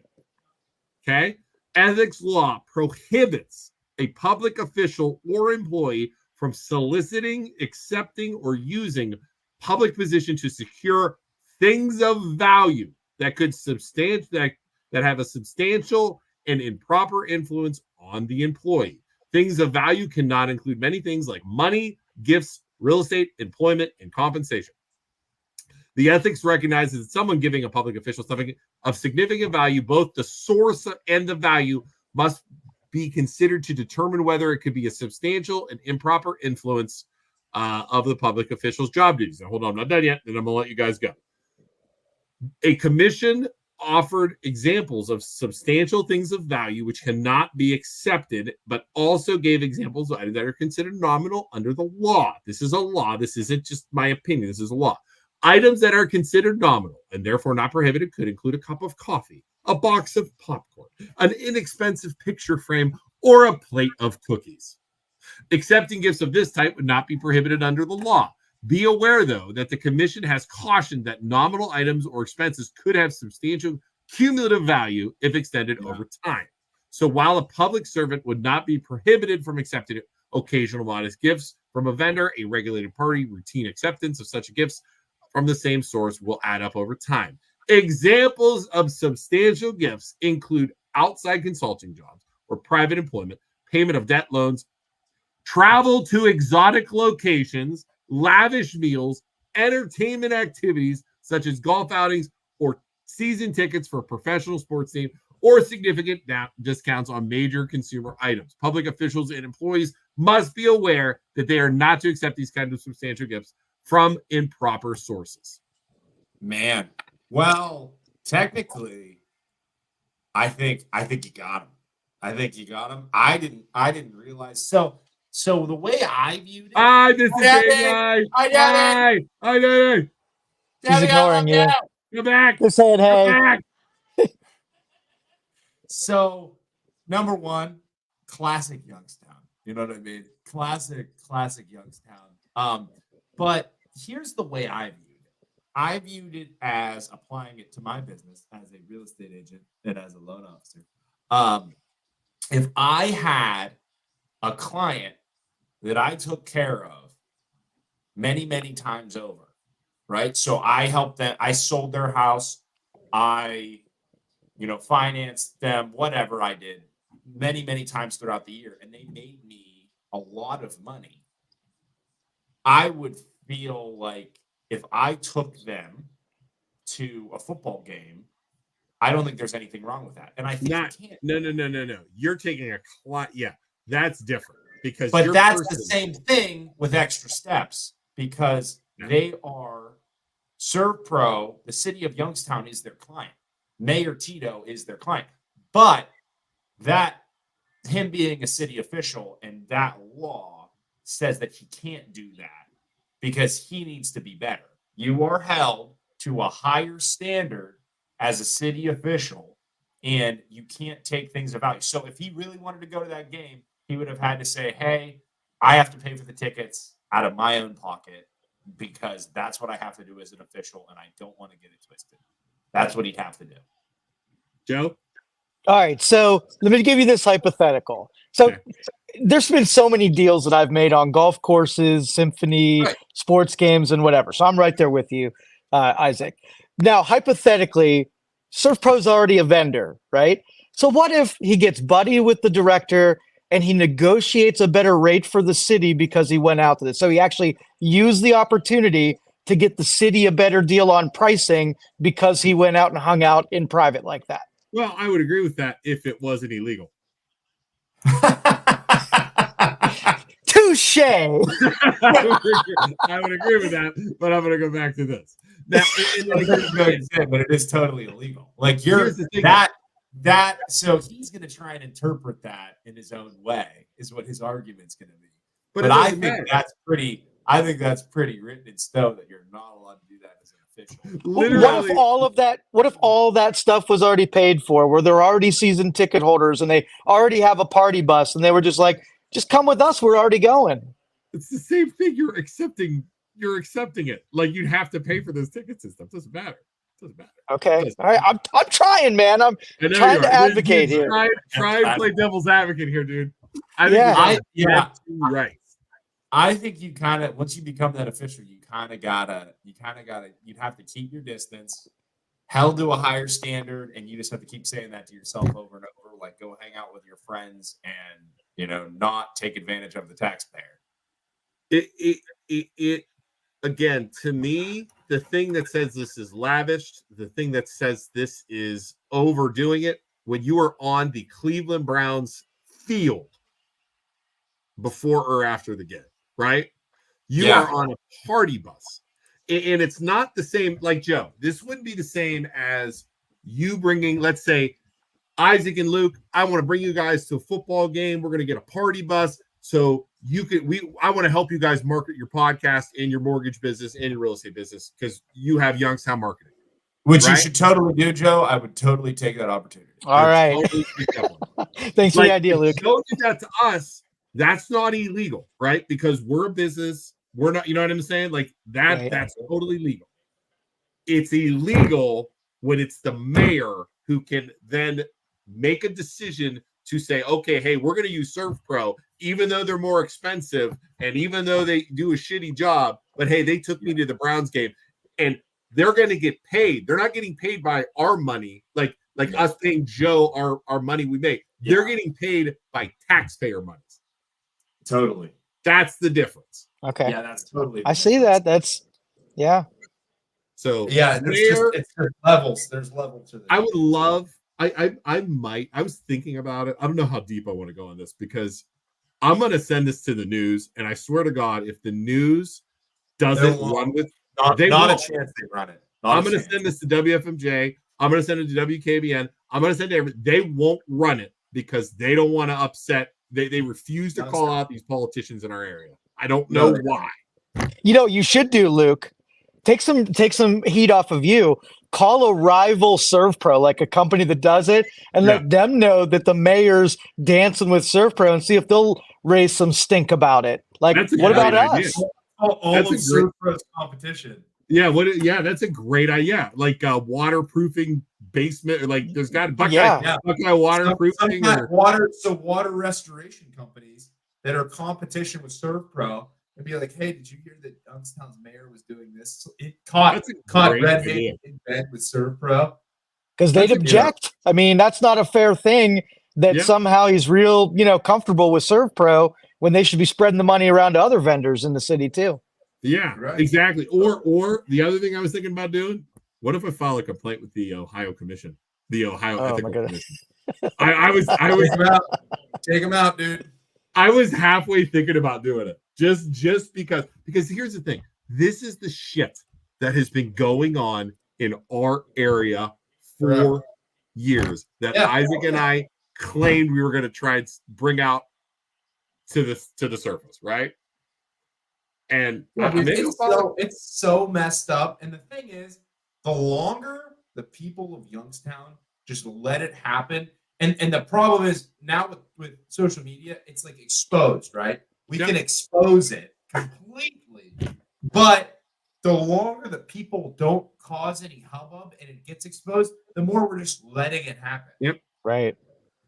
Okay? Ethics law prohibits a public official or employee from soliciting, accepting, or using public position to secure things of value that could that have a substantial and improper influence on the employee. Things of value cannot include many things like money, gifts, real estate, employment, and compensation. The ethics recognizes that someone giving a public official something of significant value, both the source and the value must be considered to determine whether it could be a substantial and improper influence of the public official's job duties. Now, hold on, I'm not done yet, and I'm going to let you guys go. A commission offered examples of substantial things of value which cannot be accepted, but also gave examples of items that are considered nominal under the law. This is a law. This isn't just my opinion. This is a law. Items that are considered nominal and therefore not prohibited could include a cup of coffee, a box of popcorn, an inexpensive picture frame, or a plate of cookies. Accepting gifts of this type would not be prohibited under the law. Be aware, though, that the commission has cautioned that nominal items or expenses could have substantial cumulative value if extended over time. So while a public servant would not be prohibited from accepting occasional modest gifts from a vendor, a regulated party, routine acceptance of such gifts from the same source will add up over time. Examples of substantial gifts include outside consulting jobs or private employment, payment of debt loans, travel to exotic locations, lavish meals, entertainment activities such as golf outings or season tickets for a professional sports team, or significant discounts on major consumer items. Public officials and employees must be aware that they are not to accept these kinds of substantial gifts from improper sources. Man, well, technically, I think you got him. I think you got him. I didn't realize. So the way I viewed it, This is Dave. I did it. He's ignoring you. Go back. They're saying, hey. Go back. So, number one, classic Youngstown. You know what I mean? Classic Youngstown. But here's the way I viewed it. I viewed it as applying it to my business as a real estate agent and as a loan officer. If I had a client that I took care of many, many times over, right? So I helped them. I sold their house. I, financed them, whatever I did many, many times throughout the year. And they made me a lot of money. I would feel like if I took them to a football game, I don't think there's anything wrong with that. And I think No. You're taking a client. Yeah, that's different. But that's the same thing with Extra Steps because they are Servpro. The city of Youngstown is their client. Mayor Tito is their client. But that him being a city official and that law says that he can't do that because he needs to be better. You are held to a higher standard as a city official and you can't take things of value. So if he really wanted to go to that game, he would have had to say, hey, I have to pay for the tickets out of my own pocket because that's what I have to do as an official, and I don't want to get it twisted. That's what he'd have to do. Joe? All right, so let me give you this hypothetical. So there's been so many deals that I've made on golf courses, symphony, sports games, and whatever. So I'm right there with you, Isaac. Now, hypothetically, Servpro's already a vendor, right? So what if he gets buddy with the director and he negotiates a better rate for the city because he went out to this? So he actually used the opportunity to get the city a better deal on pricing because he went out and hung out in private like that. Well, I would agree with that if it wasn't illegal. Touche. I would agree with that, but I'm going to go back to this. Now, but it is totally illegal. Like so he's going to try and interpret that in his own way is what his argument's going to be. But I think that's pretty written in stone that you're not allowed to do that as an official. Literally. What if all that stuff was already paid for, where they're already season ticket holders and they already have a party bus and they were just like, just come with us, we're already going. It's the same thing. You're accepting you're accepting it. Like you'd have to pay for those tickets and stuff. Doesn't matter. Doesn't matter. Okay. Doesn't All right. I'm trying, man. I'm I know trying you to are. advocate here. Try and play devil's advocate here, dude. I think Yeah. you have two rights. I think you kind of once you become that official, you'd have to keep your distance, held to a higher standard, and you just have to keep saying that to yourself over and over. Like, go hang out with your friends and not take advantage of the taxpayer. It again, to me, the thing that says this is lavished, the thing that says this is overdoing it, when you are on the Cleveland Browns field before or after the game, right? You are on a party bus. And it's not the same, like Joe, this wouldn't be the same as you bringing, let's say, Isaac and Luke, I want to bring you guys to a football game. We're going to get a party bus. So I want to help you guys market your podcast and your mortgage business and your real estate business because you have Youngstown marketing. Which you should totally do, Joe. I would totally take that opportunity. All right. Totally Thanks for the idea, Luke. Joe did that to us. That's not illegal, right? Because we're a business. We're not, you know what I'm saying? Like that, Right. That's totally legal. It's illegal when it's the mayor who can then make a decision to say, okay, hey, we're going to use Servpro, even though they're more expensive and even though they do a shitty job, but hey, they took me to the Browns game and they're going to get paid. They're not getting paid by our money, like us paying Joe our money we make. Yeah. They're getting paid by taxpayer money. Totally. That's the difference. Okay. Yeah, that's totally. I see that. That's So yeah, there's levels. There's levels to this. I would love. I was thinking about it. I don't know how deep I want to go on this because I'm going to send this to the news, and I swear to God, if the news doesn't run with, not a chance they run it. I'm going to send this to WFMJ. I'm going to send it to WKBN. I'm going to send it to they won't run it because they don't want to upset. They refuse to call out these politicians in our area. I don't know why. You should do, Luke. Take some heat off of you. Call a rival Servpro, like a company that does it, and let them know that the mayor's dancing with Servpro and see if they'll raise some stink about it. Like, what about us? All of Servpro's competition. Yeah, that's a great idea. Like waterproofing basement, like there's got Buckeye waterproofing water restoration companies that are competition with Servpro and be like, hey, did you hear that Youngstown's mayor was doing this? So it caught red-handed in bed with Servpro. Because they'd object. I mean, that's not a fair thing that somehow he's real, comfortable with Servpro when they should be spreading the money around to other vendors in the city too. Yeah, exactly. Or the other thing I was thinking about doing, what if I file a complaint with the Ohio Commission, the Ohio Ethical Commission? I was take him out, dude. I was halfway thinking about doing it just because here's the thing. This is the shit that has been going on in our area for years that Isaac and I claimed we were going to try and bring out to the surface, right? And it's so messed up. And the thing is, the longer the people of Youngstown just let it happen, and the problem is now with social media, it's like exposed, right? We can expose it completely, but the longer the people don't cause any hubbub and it gets exposed, the more we're just letting it happen. Yep. Right.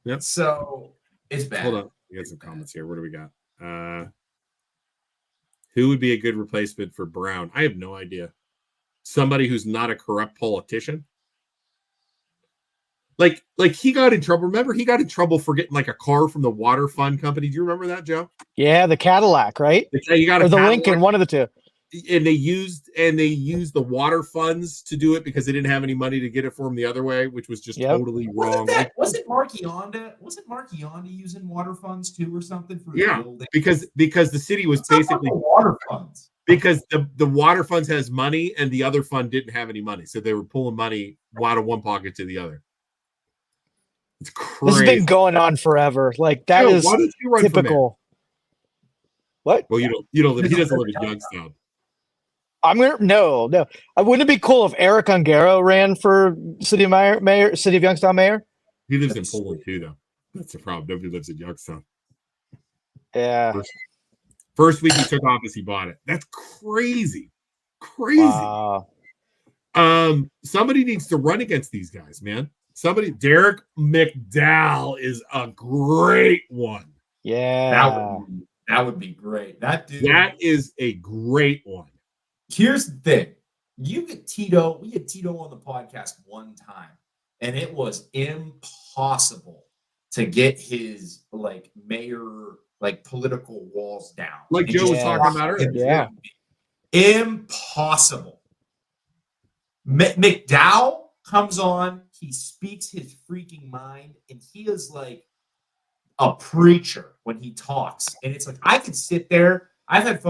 Yep. So it's bad. Hold on. We got some comments here. What do we got? Who would be a good replacement for Brown? I have no idea. Somebody who's not a corrupt politician. Like he got in trouble. Remember, he got in trouble for getting like a car from the water fund company. Do you remember that, Joe? Yeah, the Cadillac, right? You got or the Lincoln, one of the two. And they used the water funds to do it because they didn't have any money to get it for him the other way, which was just totally wrong. Wasn't Mark Yonda using water funds too or something for the building? because the city was basically water funds. Because the water funds has money and the other fund didn't have any money. So they were pulling money out of one pocket to the other. It's crazy. This has been going on forever. Like that is typical. What? Well, you don't live. He doesn't live in Youngstown. No. Wouldn't it be cool if Eric Ungaro ran for city of Youngstown mayor? He lives in Poland too, though. That's the problem. Nobody lives in Youngstown. Yeah. First week he took office, he bought it. That's crazy. Crazy. Wow. Somebody needs to run against these guys, man. Derek McDowell is a great one. Yeah. That would be great. That dude. That is a great one. Here's the thing. You get Tito. We had Tito on the podcast one time, and it was impossible to get his like mayor like political walls down. Like It Joe was just talking about earlier. Yeah. Impossible. McDowell comes on, he speaks his freaking mind, and he is like a preacher when he talks. And it's like I could sit there. I have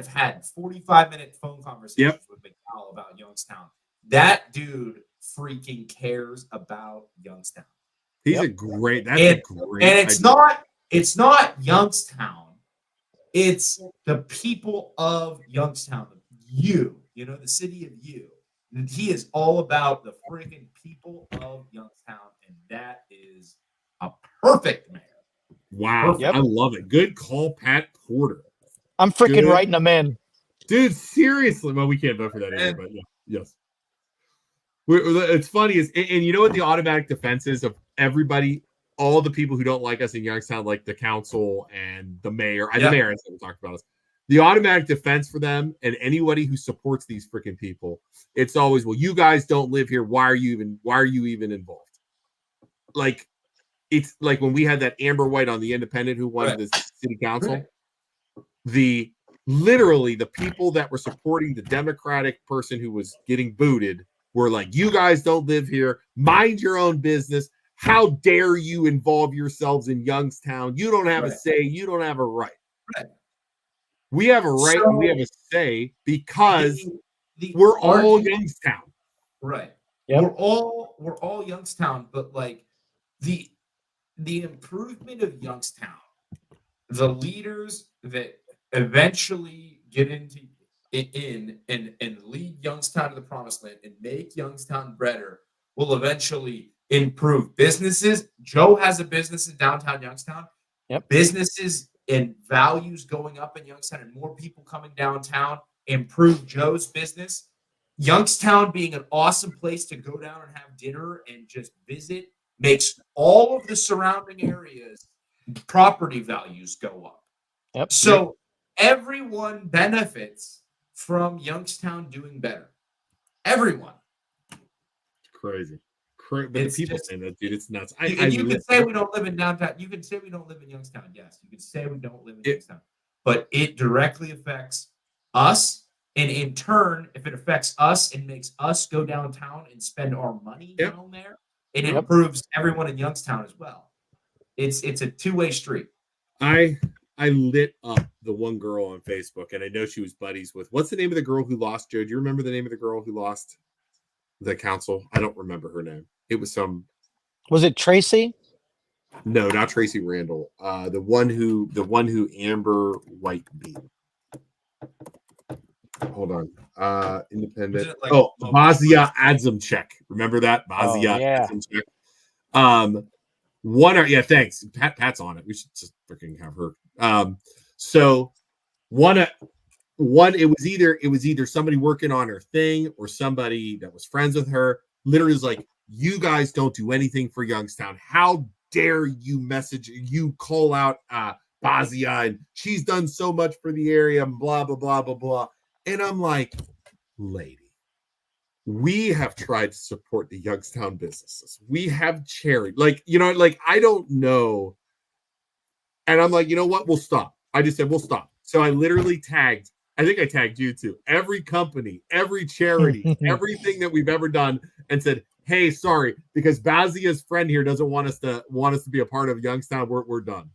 had 45-minute phone conversations with McDowell about Youngstown. That dude freaking cares about Youngstown. He's a great. That's a great. And it's not Youngstown. It's the people of Youngstown. The city of you. And he is all about the freaking people of Youngstown, and that is a perfect man. Wow, Yep. I love it. Good call, Pat Porter. I'm freaking Good. writing them in. Dude, seriously. Well, we can't vote for that either, but yeah, yes. It's funny is, and you know what the automatic defense is of everybody, all the people who don't like us in Youngstown, like the council and the mayor. The mayor, as we talked about us. The automatic defense for them and anybody who supports these freaking people, it's always, well, you guys don't live here. Why are you even involved? Like, it's like when we had that Amber White on the Independent who won the city council. Literally the people that were supporting the Democratic person who was getting booted were like, you guys don't live here. Mind your own business. How dare you involve yourselves in Youngstown? You don't have a say. You don't have a right. We have a right and we have a say because we're all Youngstown. Right. Yep. We're all Youngstown, but like the improvement of Youngstown, the leaders that eventually get in and lead Youngstown to the promised land and make Youngstown better will eventually improve businesses. Joe has a business in downtown Youngstown. Yep. Businesses and values going up in Youngstown and more people coming downtown improve Joe's business. Youngstown being an awesome place to go down and have dinner and just visit makes all of the surrounding areas property values go up. Yep. So everyone benefits from Youngstown doing better. Everyone. It's crazy. But the people saying that, dude, it's nuts. You can say we don't live in downtown. You can say we don't live in Youngstown. Yes, you can say we don't live in Youngstown. But it directly affects us. And in turn, if it affects us and makes us go downtown and spend our money down there, it improves everyone in Youngstown as well. It's a two-way street. I lit up the one girl on Facebook, and I know she was buddies with, what's the name of the girl who lost, Joe? Do you remember the name of the girl who lost the council? I don't remember her name. It was Was it Tracy? No, not Tracy Randall. The one who Amber White beat. Hold on. Independent. Bazia Adzimchek. Remember that? Bazia Adzimchek. Thanks. Pat's on it. We should just freaking have her. So it was either somebody working on her thing or somebody that was friends with her. Literally was like, you guys don't do anything for Youngstown. How dare you call out Bazia, and she's done so much for the area, and blah, blah, blah, blah, blah. And I'm like, lady, we have tried to support the Youngstown businesses. We have charity. I don't know. And I'm like, you know what? We'll stop. I just said, we'll stop. So I literally tagged, I think I tagged you too, every company, every charity, everything that we've ever done, and said, hey, sorry, because Bazia's friend here doesn't want us to be a part of Youngstown. We're done.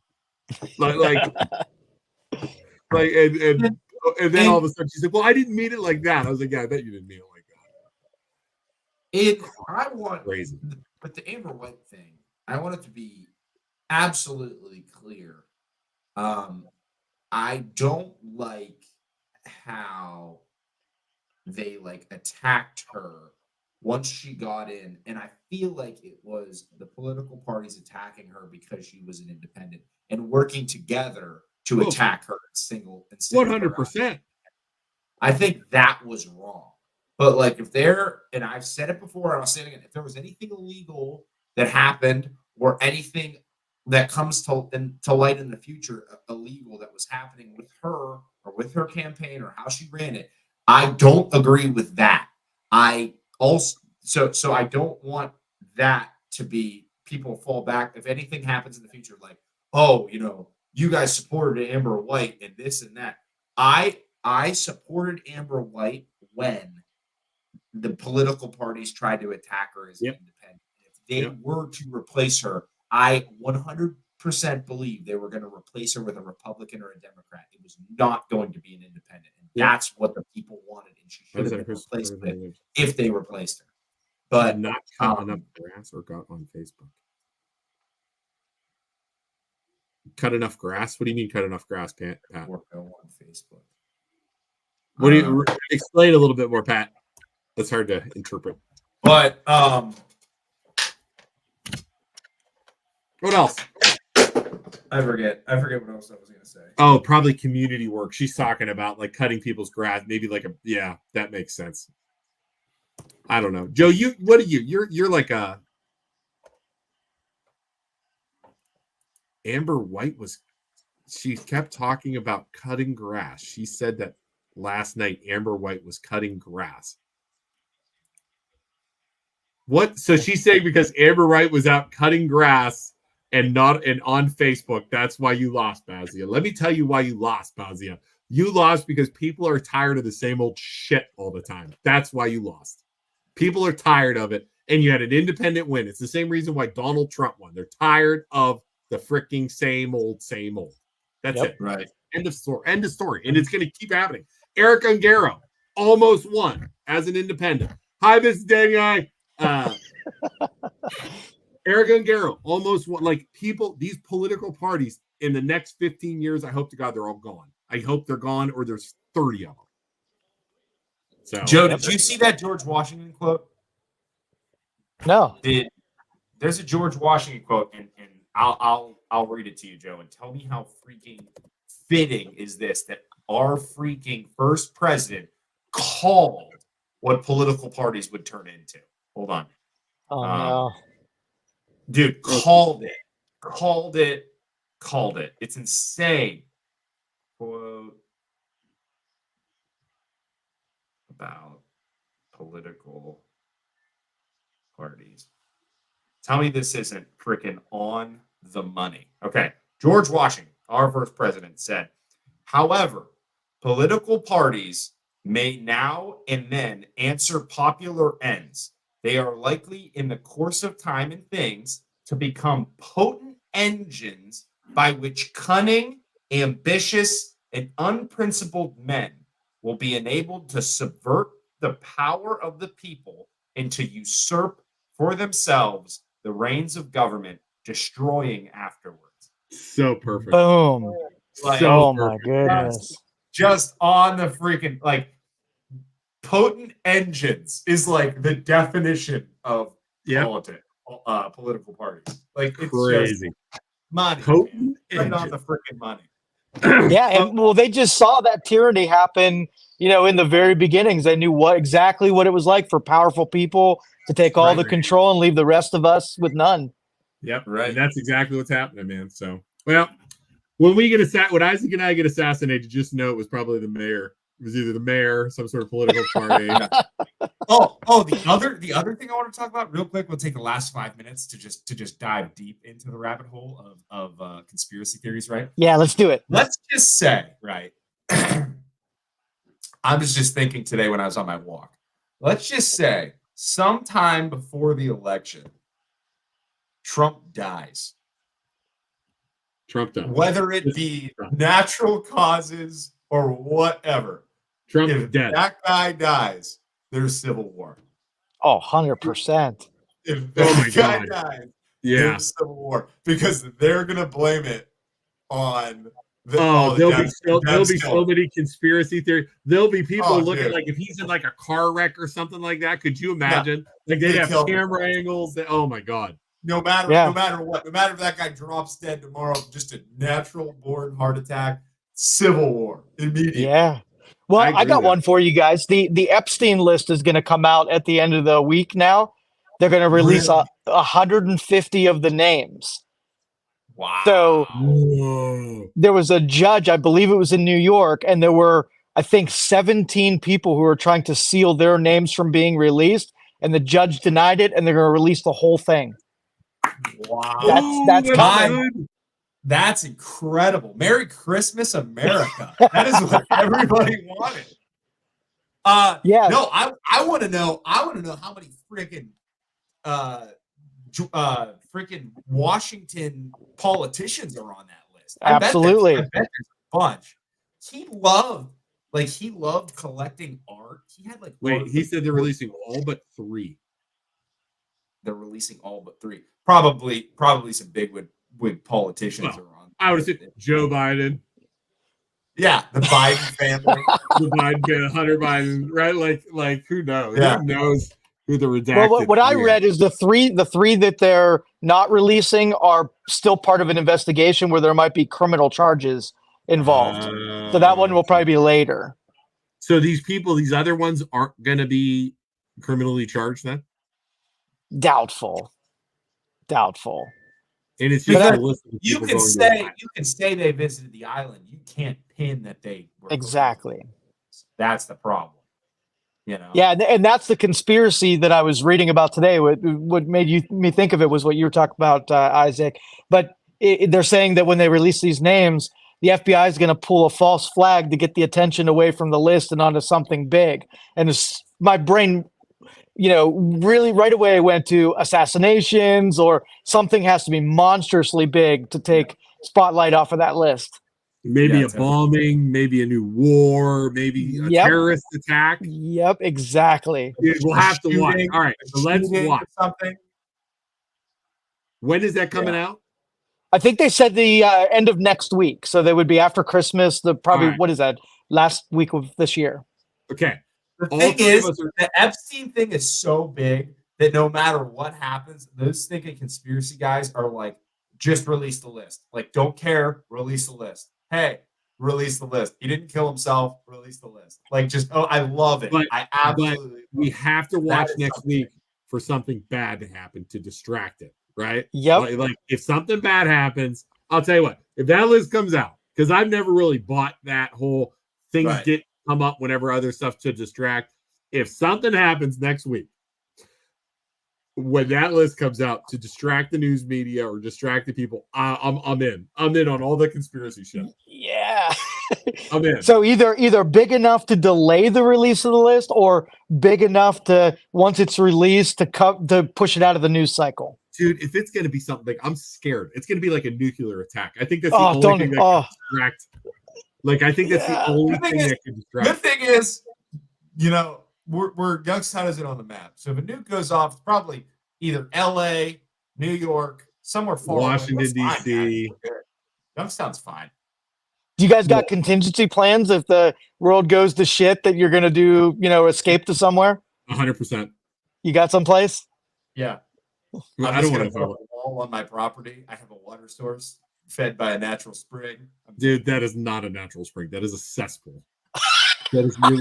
And then all of a sudden she's like, well, I didn't mean it like that. I was like, yeah, I bet you didn't mean it like that. Crazy. But the Amber White thing, I want it to be absolutely clear. I don't like how they attacked her once she got in, and I feel like it was the political parties attacking her because she was an independent and working together to attack her and single her out. 100%. I think that was wrong. But like if there, and I've said it before, and I'll say it again, if there was anything illegal that happened or anything that comes to light in the future, illegal that was happening with her or with her campaign or how she ran it, I don't agree with that. I also so I don't want that to be people fall back if anything happens in the future, like, oh, you guys supported Amber White and this and that. I supported Amber White when the political parties tried to attack her as an independent. If they were to replace her, I 100% believe they were going to replace her with a Republican or a Democrat. It was not going to be an independent. And that's what the people wanted. And she should have been replaced with if they replaced her. But not cut enough grass or got on Facebook. Cut enough grass? What do you mean cut enough grass, Pat? Or go on Facebook. What do you explain a little bit more, Pat? That's hard to interpret. But what else? I forget what else I was gonna say. Oh, probably community work. She's talking about like cutting people's grass, maybe like that makes sense. I don't know. Joe, you're like a Amber White she kept talking about cutting grass. She said that last night Amber White was cutting grass. What? So she's saying because Amber White was out cutting grass and on Facebook, that's why you lost, Bazia. Let me tell you why you lost, Bazia. You lost because people are tired of the same old shit all the time. That's why you lost. People are tired of it, and you had an independent win. It's the same reason why Donald Trump won. They're tired of the freaking same old. That's it. Right. End of story. And it's going to keep happening. Eric Ungaro almost won as an independent. Hi, Mr. Daniel. Eric Ungaro almost won. Like these political parties in the next 15 years, I hope to God they're all gone. I hope they're gone or there's 30 of them. So, Joe, did you see that George Washington quote? No. There's a George Washington quote, and I'll read it to you, Joe, and tell me how freaking fitting is this that our freaking first president called what political parties would turn into. Hold on. Oh no. Dude, called it. It's insane. Quote about political parties. Tell me this isn't freaking on the money. Okay. George Washington, our first president, said, however, political parties may now and then answer popular ends. They are likely in the course of time and things to become potent engines by which cunning, ambitious, and unprincipled men will be enabled to subvert the power of the people and to usurp for themselves the reins of government, destroying afterwards. So perfect. Boom. Like, Oh my goodness. Just on the freaking, like, potent engines is like the definition of political parties. Like, it's crazy. Just money. Potent Right on the freaking money. Yeah, and well, they just saw that tyranny happen, in the very beginnings. They knew exactly what it was like for powerful people to take all the control and leave the rest of us with none. Yep, right. And that's exactly what's happening, man. So, well, when Isaac and I get assassinated, just know it was probably the mayor. It was either the mayor, some sort of political party. The other thing I want to talk about real quick. We'll take the last 5 minutes to just dive deep into the rabbit hole of conspiracy theories, right? Yeah, let's do it. Let's just say, right. I was just thinking today when I was on my walk. Let's just say sometime before the election, Trump dies. Trump dies. Whether it be natural causes or whatever. Trump if dead. That guy dies, there's civil war. Oh, 100%. If that guy dies, there's civil war. Because they're going to blame it on there'll be so many conspiracy theories. There'll be people looking like if he's in like a car wreck or something like that. Could you imagine? Like they'd have camera angles. Oh my God. No matter Yeah. no matter what, no matter if that guy drops dead tomorrow, just a natural born heart attack, civil war immediately. Yeah. Well, I I agree got with one for you guys. The Epstein list is going to come out at the end of the week now. They're going to release Really? 150 of the names. Wow. So Whoa. there was a judge, I believe it was in New York, and there were, I think, 17 people who were trying to seal their names from being released, and the judge denied it, and they're going to release the whole thing. Wow. That's Ooh, coming. good. That's incredible. Merry Christmas, America. That is what everybody wanted. Yeah. No, I want to know. I want to know how many freaking freaking Washington politicians are on that list. Absolutely. I bet there's a bunch. He loved collecting art. He had like Wait, he said they're releasing all but 3. they're releasing all but 3. Probably some bigwig politicians Well, are on. I would say Joe Biden, Yeah, the Biden family. the Biden, Hunter Biden, right? Like who knows? Yeah. Who knows who the redacted? Well, what I three are? read is the three that they're not releasing are still part of an investigation where there might be criminal charges involved. So that one will probably be later. So these people, these other ones, aren't going to be criminally charged then, Doubtful. and it's just But a list of You people can going to say a- you can say they visited the island. You can't pin that they were Exactly. That's the problem. You know. Yeah, and that's the conspiracy that I was reading about today. What made me think of it was what you were talking about, Isaac. But they're saying that when they release these names, the FBI is going to pull a false flag to get the attention away from the list and onto something big. And my brain, really right away went to assassinations or something has to be monstrously big to take spotlight off of that list. maybe Yeah, a bombing, maybe a new war, maybe a Yep. terrorist attack. Yep, exactly. Dude, we'll have to watch. Shooting, All right, so let's shooting watch. or something. When is that coming out? I think they said the end of next week, so they would be after Christmas. Probably All right. what is that? Last week of this year. Okay. The All thing three of is, us are- the Epstein thing is so big that no matter what happens, those thinking conspiracy guys are like, just release the list. Like, don't care, release the list. Hey, release the list. He didn't kill himself, release the list. Like, I love it. But- I absolutely We love have to That watch is next something. week for something bad to happen to distract it, right? Yep. Like if something bad happens, I'll tell you what, if that list comes out, because I've never really bought that whole things Right. get come up whenever other stuff to distract. If something happens next week, when that list comes out to distract the news media or distract the people, I'm in. I'm in on all the conspiracy shit. Yeah. I'm in. So either big enough to delay the release of the list, or big enough to once it's released to push it out of the news cycle. Dude, if it's going to be something like, I'm scared. It's going to be like a nuclear attack. I think that's Oh, the don't- only thing that oh. can distract. Like, I think that's Yeah. the only The thing thing is- that can The distract. thing is, we're Youngstown isn't on the map. So if a nuke goes off, it's probably either LA, New York, somewhere far away. Washington, That's fine, D.C.. man. We're good. Youngstown's fine. Do you guys got contingency plans if the world goes to shit that you're going to do, escape to somewhere? 100%. You got someplace? Yeah. Well, I'm I just don't gonna want to put go. up a wall on my property. I have a water source fed by a natural spring. Dude, that is not a natural spring. That is a cesspool. That is you're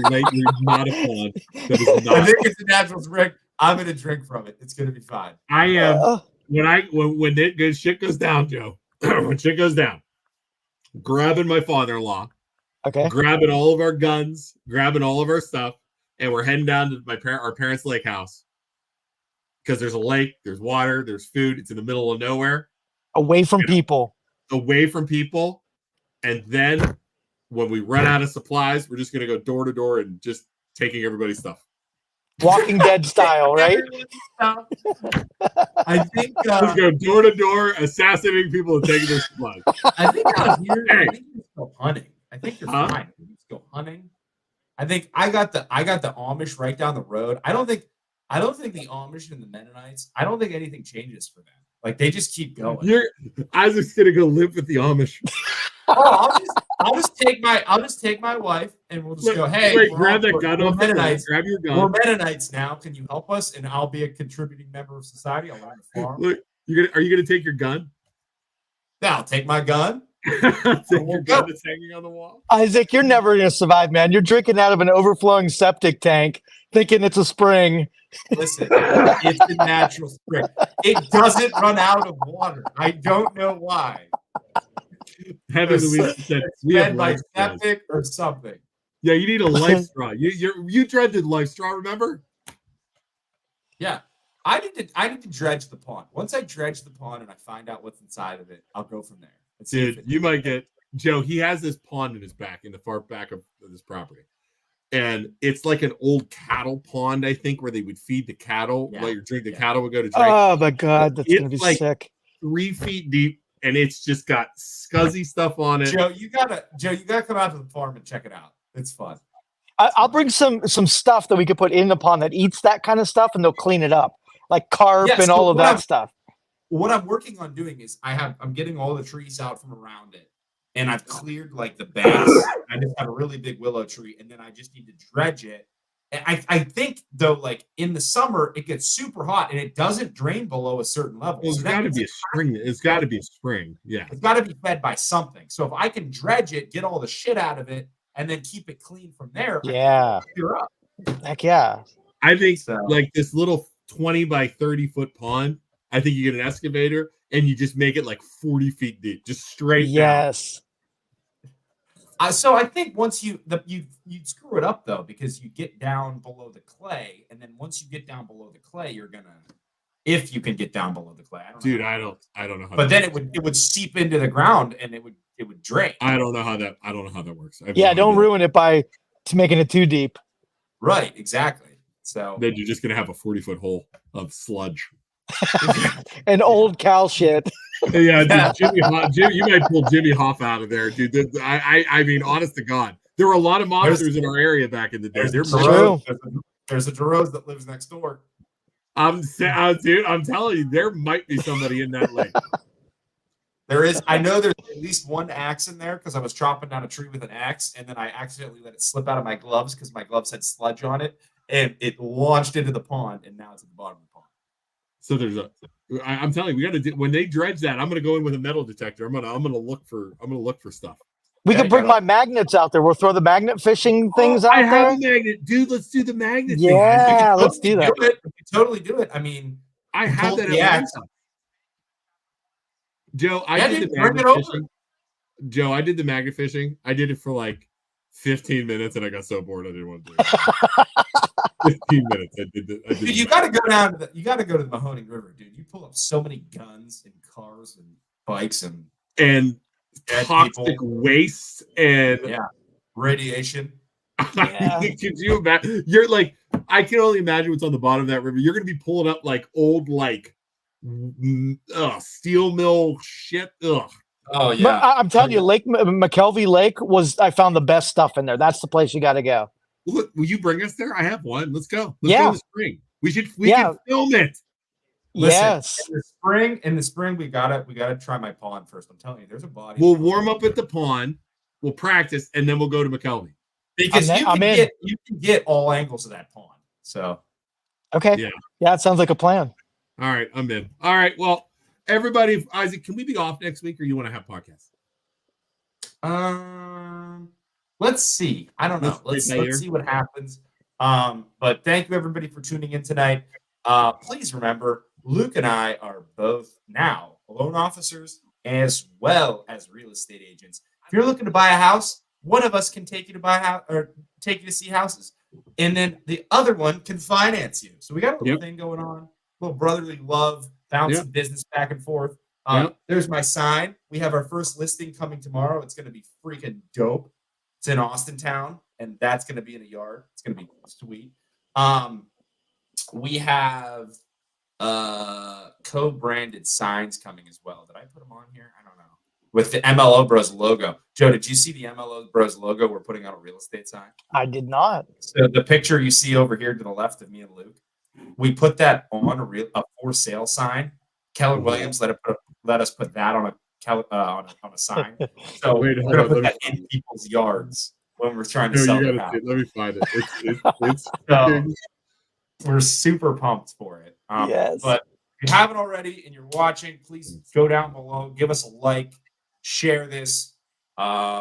not a pond. That is I not. think it's a natural spring. I'm gonna drink from it. It's gonna be fine. I am Uh, when shit goes down, Joe. When shit goes down, grabbing my father-in-law, okay. grabbing all of our guns, grabbing all of our stuff, and we're heading down to our parents' lake house. Because there's a lake, there's water, there's food. It's in the middle of nowhere, Away from people. away from people. And then when we run out of supplies, we're just going to go door to door and just taking everybody's stuff. Walking Dead style, right? I think Just go door to door, assassinating people and taking their supplies. I think out here, Hey. I think you just go hunting. I think you're Huh? fine. You just go hunting. I think I got the Amish right down the road. I don't think the Amish and the Mennonites, I don't think anything changes for them. Like they just keep going. Isaac's gonna go live with the Amish. Oh, I'll just take my wife and we'll just go, hey, wait, we're grab all- that gun we're off the wall, Mennonites. grab your We're gun. Mennonites now. Can you help us? And I'll be a contributing member of society. I'll learn to farm. Look, Are you gonna take your gun? Yeah, I'll take my gun. Take your gun that's hanging on the wall. Isaac, you're never going to survive, man. You're drinking out of an overflowing septic tank, thinking it's a spring. Listen, it's a natural spring. It doesn't run out of water. I don't know why. Heather Louise said we have by life straws. septic or something. Yeah, you need a life straw. You dreaded life straw, remember? Yeah. I need to dredge the pond. Once I dredge the pond and I find out what's inside of it, I'll go from there. Dude, you might get Joe. He has this pond in his back, in the far back of this property, and it's like an old cattle pond, I think, where they would feed the cattle while you're drinking. The cattle would go to drink. Oh my god, that's gonna be like sick. 3 feet deep, and it's just got scuzzy stuff on it. Joe, you gotta come out to the farm and check it out. It's fun. I'll bring some stuff that we could put in the pond that eats that kind of stuff, and they'll clean it up, like carp and all of that stuff. What I'm working on doing is I'm getting all the trees out from around it, and I've cleared like the banks. I just have a really big willow tree, and then I just need to dredge it. And I think though, like in the summer, it gets super hot and it doesn't drain below a certain level. Well, it's got to be a spring. It's got to be a spring. Yeah, it's got to be fed by something. So if I can dredge it, get all the shit out of it, and then keep it clean from there, you're up. Heck yeah! I think like this little 20 by 30 foot pond. I think you get an excavator and you just make it like 40 feet deep, just straight down. So I think once you screw it up though, because you get down below the clay, and then once you get down below the clay, you're gonna, if you can get down below the clay. I don't know how. But then it would seep into the ground and it would drain. I don't know how that works. Don't ruin it by making it too deep. Right, exactly. So then you're just gonna have a 40-foot hole of sludge. And old cow shit. Yeah, dude, Jimmy, you might pull Jimmy Hoff out of there, dude. I mean, honest to God, there were a lot of monsters in our area back in the day. There's a DeRose that lives next door. Dude, I'm telling you, there might be somebody in that lake. There is. I know there's at least one axe in there because I was chopping down a tree with an axe, and then I accidentally let it slip out of my gloves because my gloves had sludge on it, and it launched into the pond, and now it's at the bottom of the pond. So I'm telling you, we got to do, when they dredge that. I'm going to go in with a metal detector. I'm going to look for stuff. We could bring my magnets out there. We'll throw the magnet fishing things out there. I have a magnet, dude. Let's do the magnet. Yeah, let's do that. We can totally do it. I mean, I have that. Yeah, Joe, I did the magnet fishing. Joe, I did the magnet fishing. I did it for like 15 minutes, and I got so bored I didn't want to do it. 15 minutes. Dude, you got to go down to the Mahoning River, dude. You pull up so many guns and cars and bikes and toxic waste and radiation. Yeah. Could you imagine? You're like, I can only imagine what's on the bottom of that river. You're going to be pulling up like old steel mill shit. Ugh. Oh yeah. But I'm telling you, Lake McKelvey Lake I found the best stuff in there. That's the place you got to go. Look, will you bring us there? I have one. Let's go. Let's go in the spring. We can film it. Yes. In the spring, we gotta try my pond first. I'm telling you, there's a body. We'll warm up at the pond. We'll practice, and then we'll go to McKelvey. Because you can get all angles of that pond. So okay. Yeah, it sounds like a plan. All right, I'm in. All right. Well, everybody, Isaac, can we be off next week, or you want to have podcasts? Let's see. I don't know. Let's see what happens. But thank you everybody for tuning in tonight. Please remember, Luke and I are both now loan officers as well as real estate agents. If you're looking to buy a house, one of us can take you to buy a house or take you to see houses, and then the other one can finance you. So we got a little thing going on, a little brotherly love, bouncing business back and forth. There's my sign. We have our first listing coming tomorrow. It's going to be freaking dope. It's in Austin town, and that's going to be in a yard. It's going to be sweet. We have co-branded signs coming as well. Did I put them on here? I don't know. With the MLO Bros logo. Joe, did you see the MLO Bros logo we're putting on a real estate sign? I did not. So the picture you see over here to the left of me and Luke, we put that on a for sale sign. Keller Williams let us put that on a sign. So we're going to put that in people's yards when we're trying to sell the house. Let me find it. So, we're super pumped for it. Yes. But If you haven't already and you're watching, please go down below, give us a like, share this.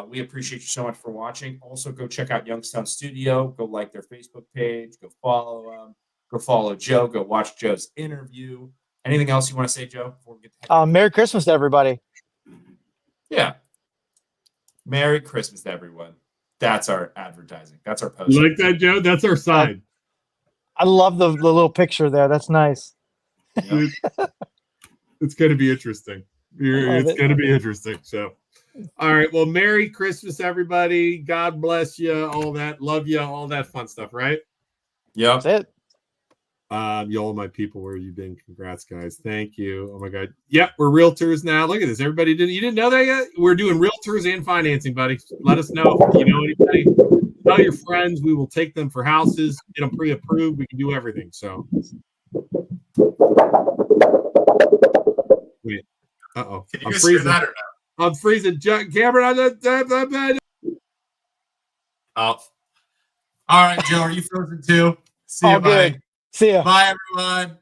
We appreciate you so much for watching. Also, go check out Youngstown Studio. Go like their Facebook page. Go follow them. Go follow Joe. Go watch Joe's interview. Anything else you want to say, Joe? Before we get to Merry Christmas to everybody. Yeah. Merry Christmas to everyone. That's our advertising. That's our post. You like that, Joe? That's our sign. I love the little picture there. That's nice. Yep. It's going to be interesting. It's going to be interesting. So, all right. Well, Merry Christmas, everybody. God bless you. All that. Love you. All that fun stuff, right? Yep. That's it. Y'all, my people, where you been? Congrats, guys. Thank you. Oh my God. Yep, we're realtors now. Look at this. Everybody you didn't know that yet? We're doing realtors and financing, buddy. Let us know if you know anybody. Tell your friends. We will take them for houses, get them pre-approved. We can do everything. So wait. Uh-oh. I'm freezing. That or no? I'm freezing. Cameron, Oh. All right, Joe. Are you frozen too? See you, All buddy. good. See ya. Bye, everyone.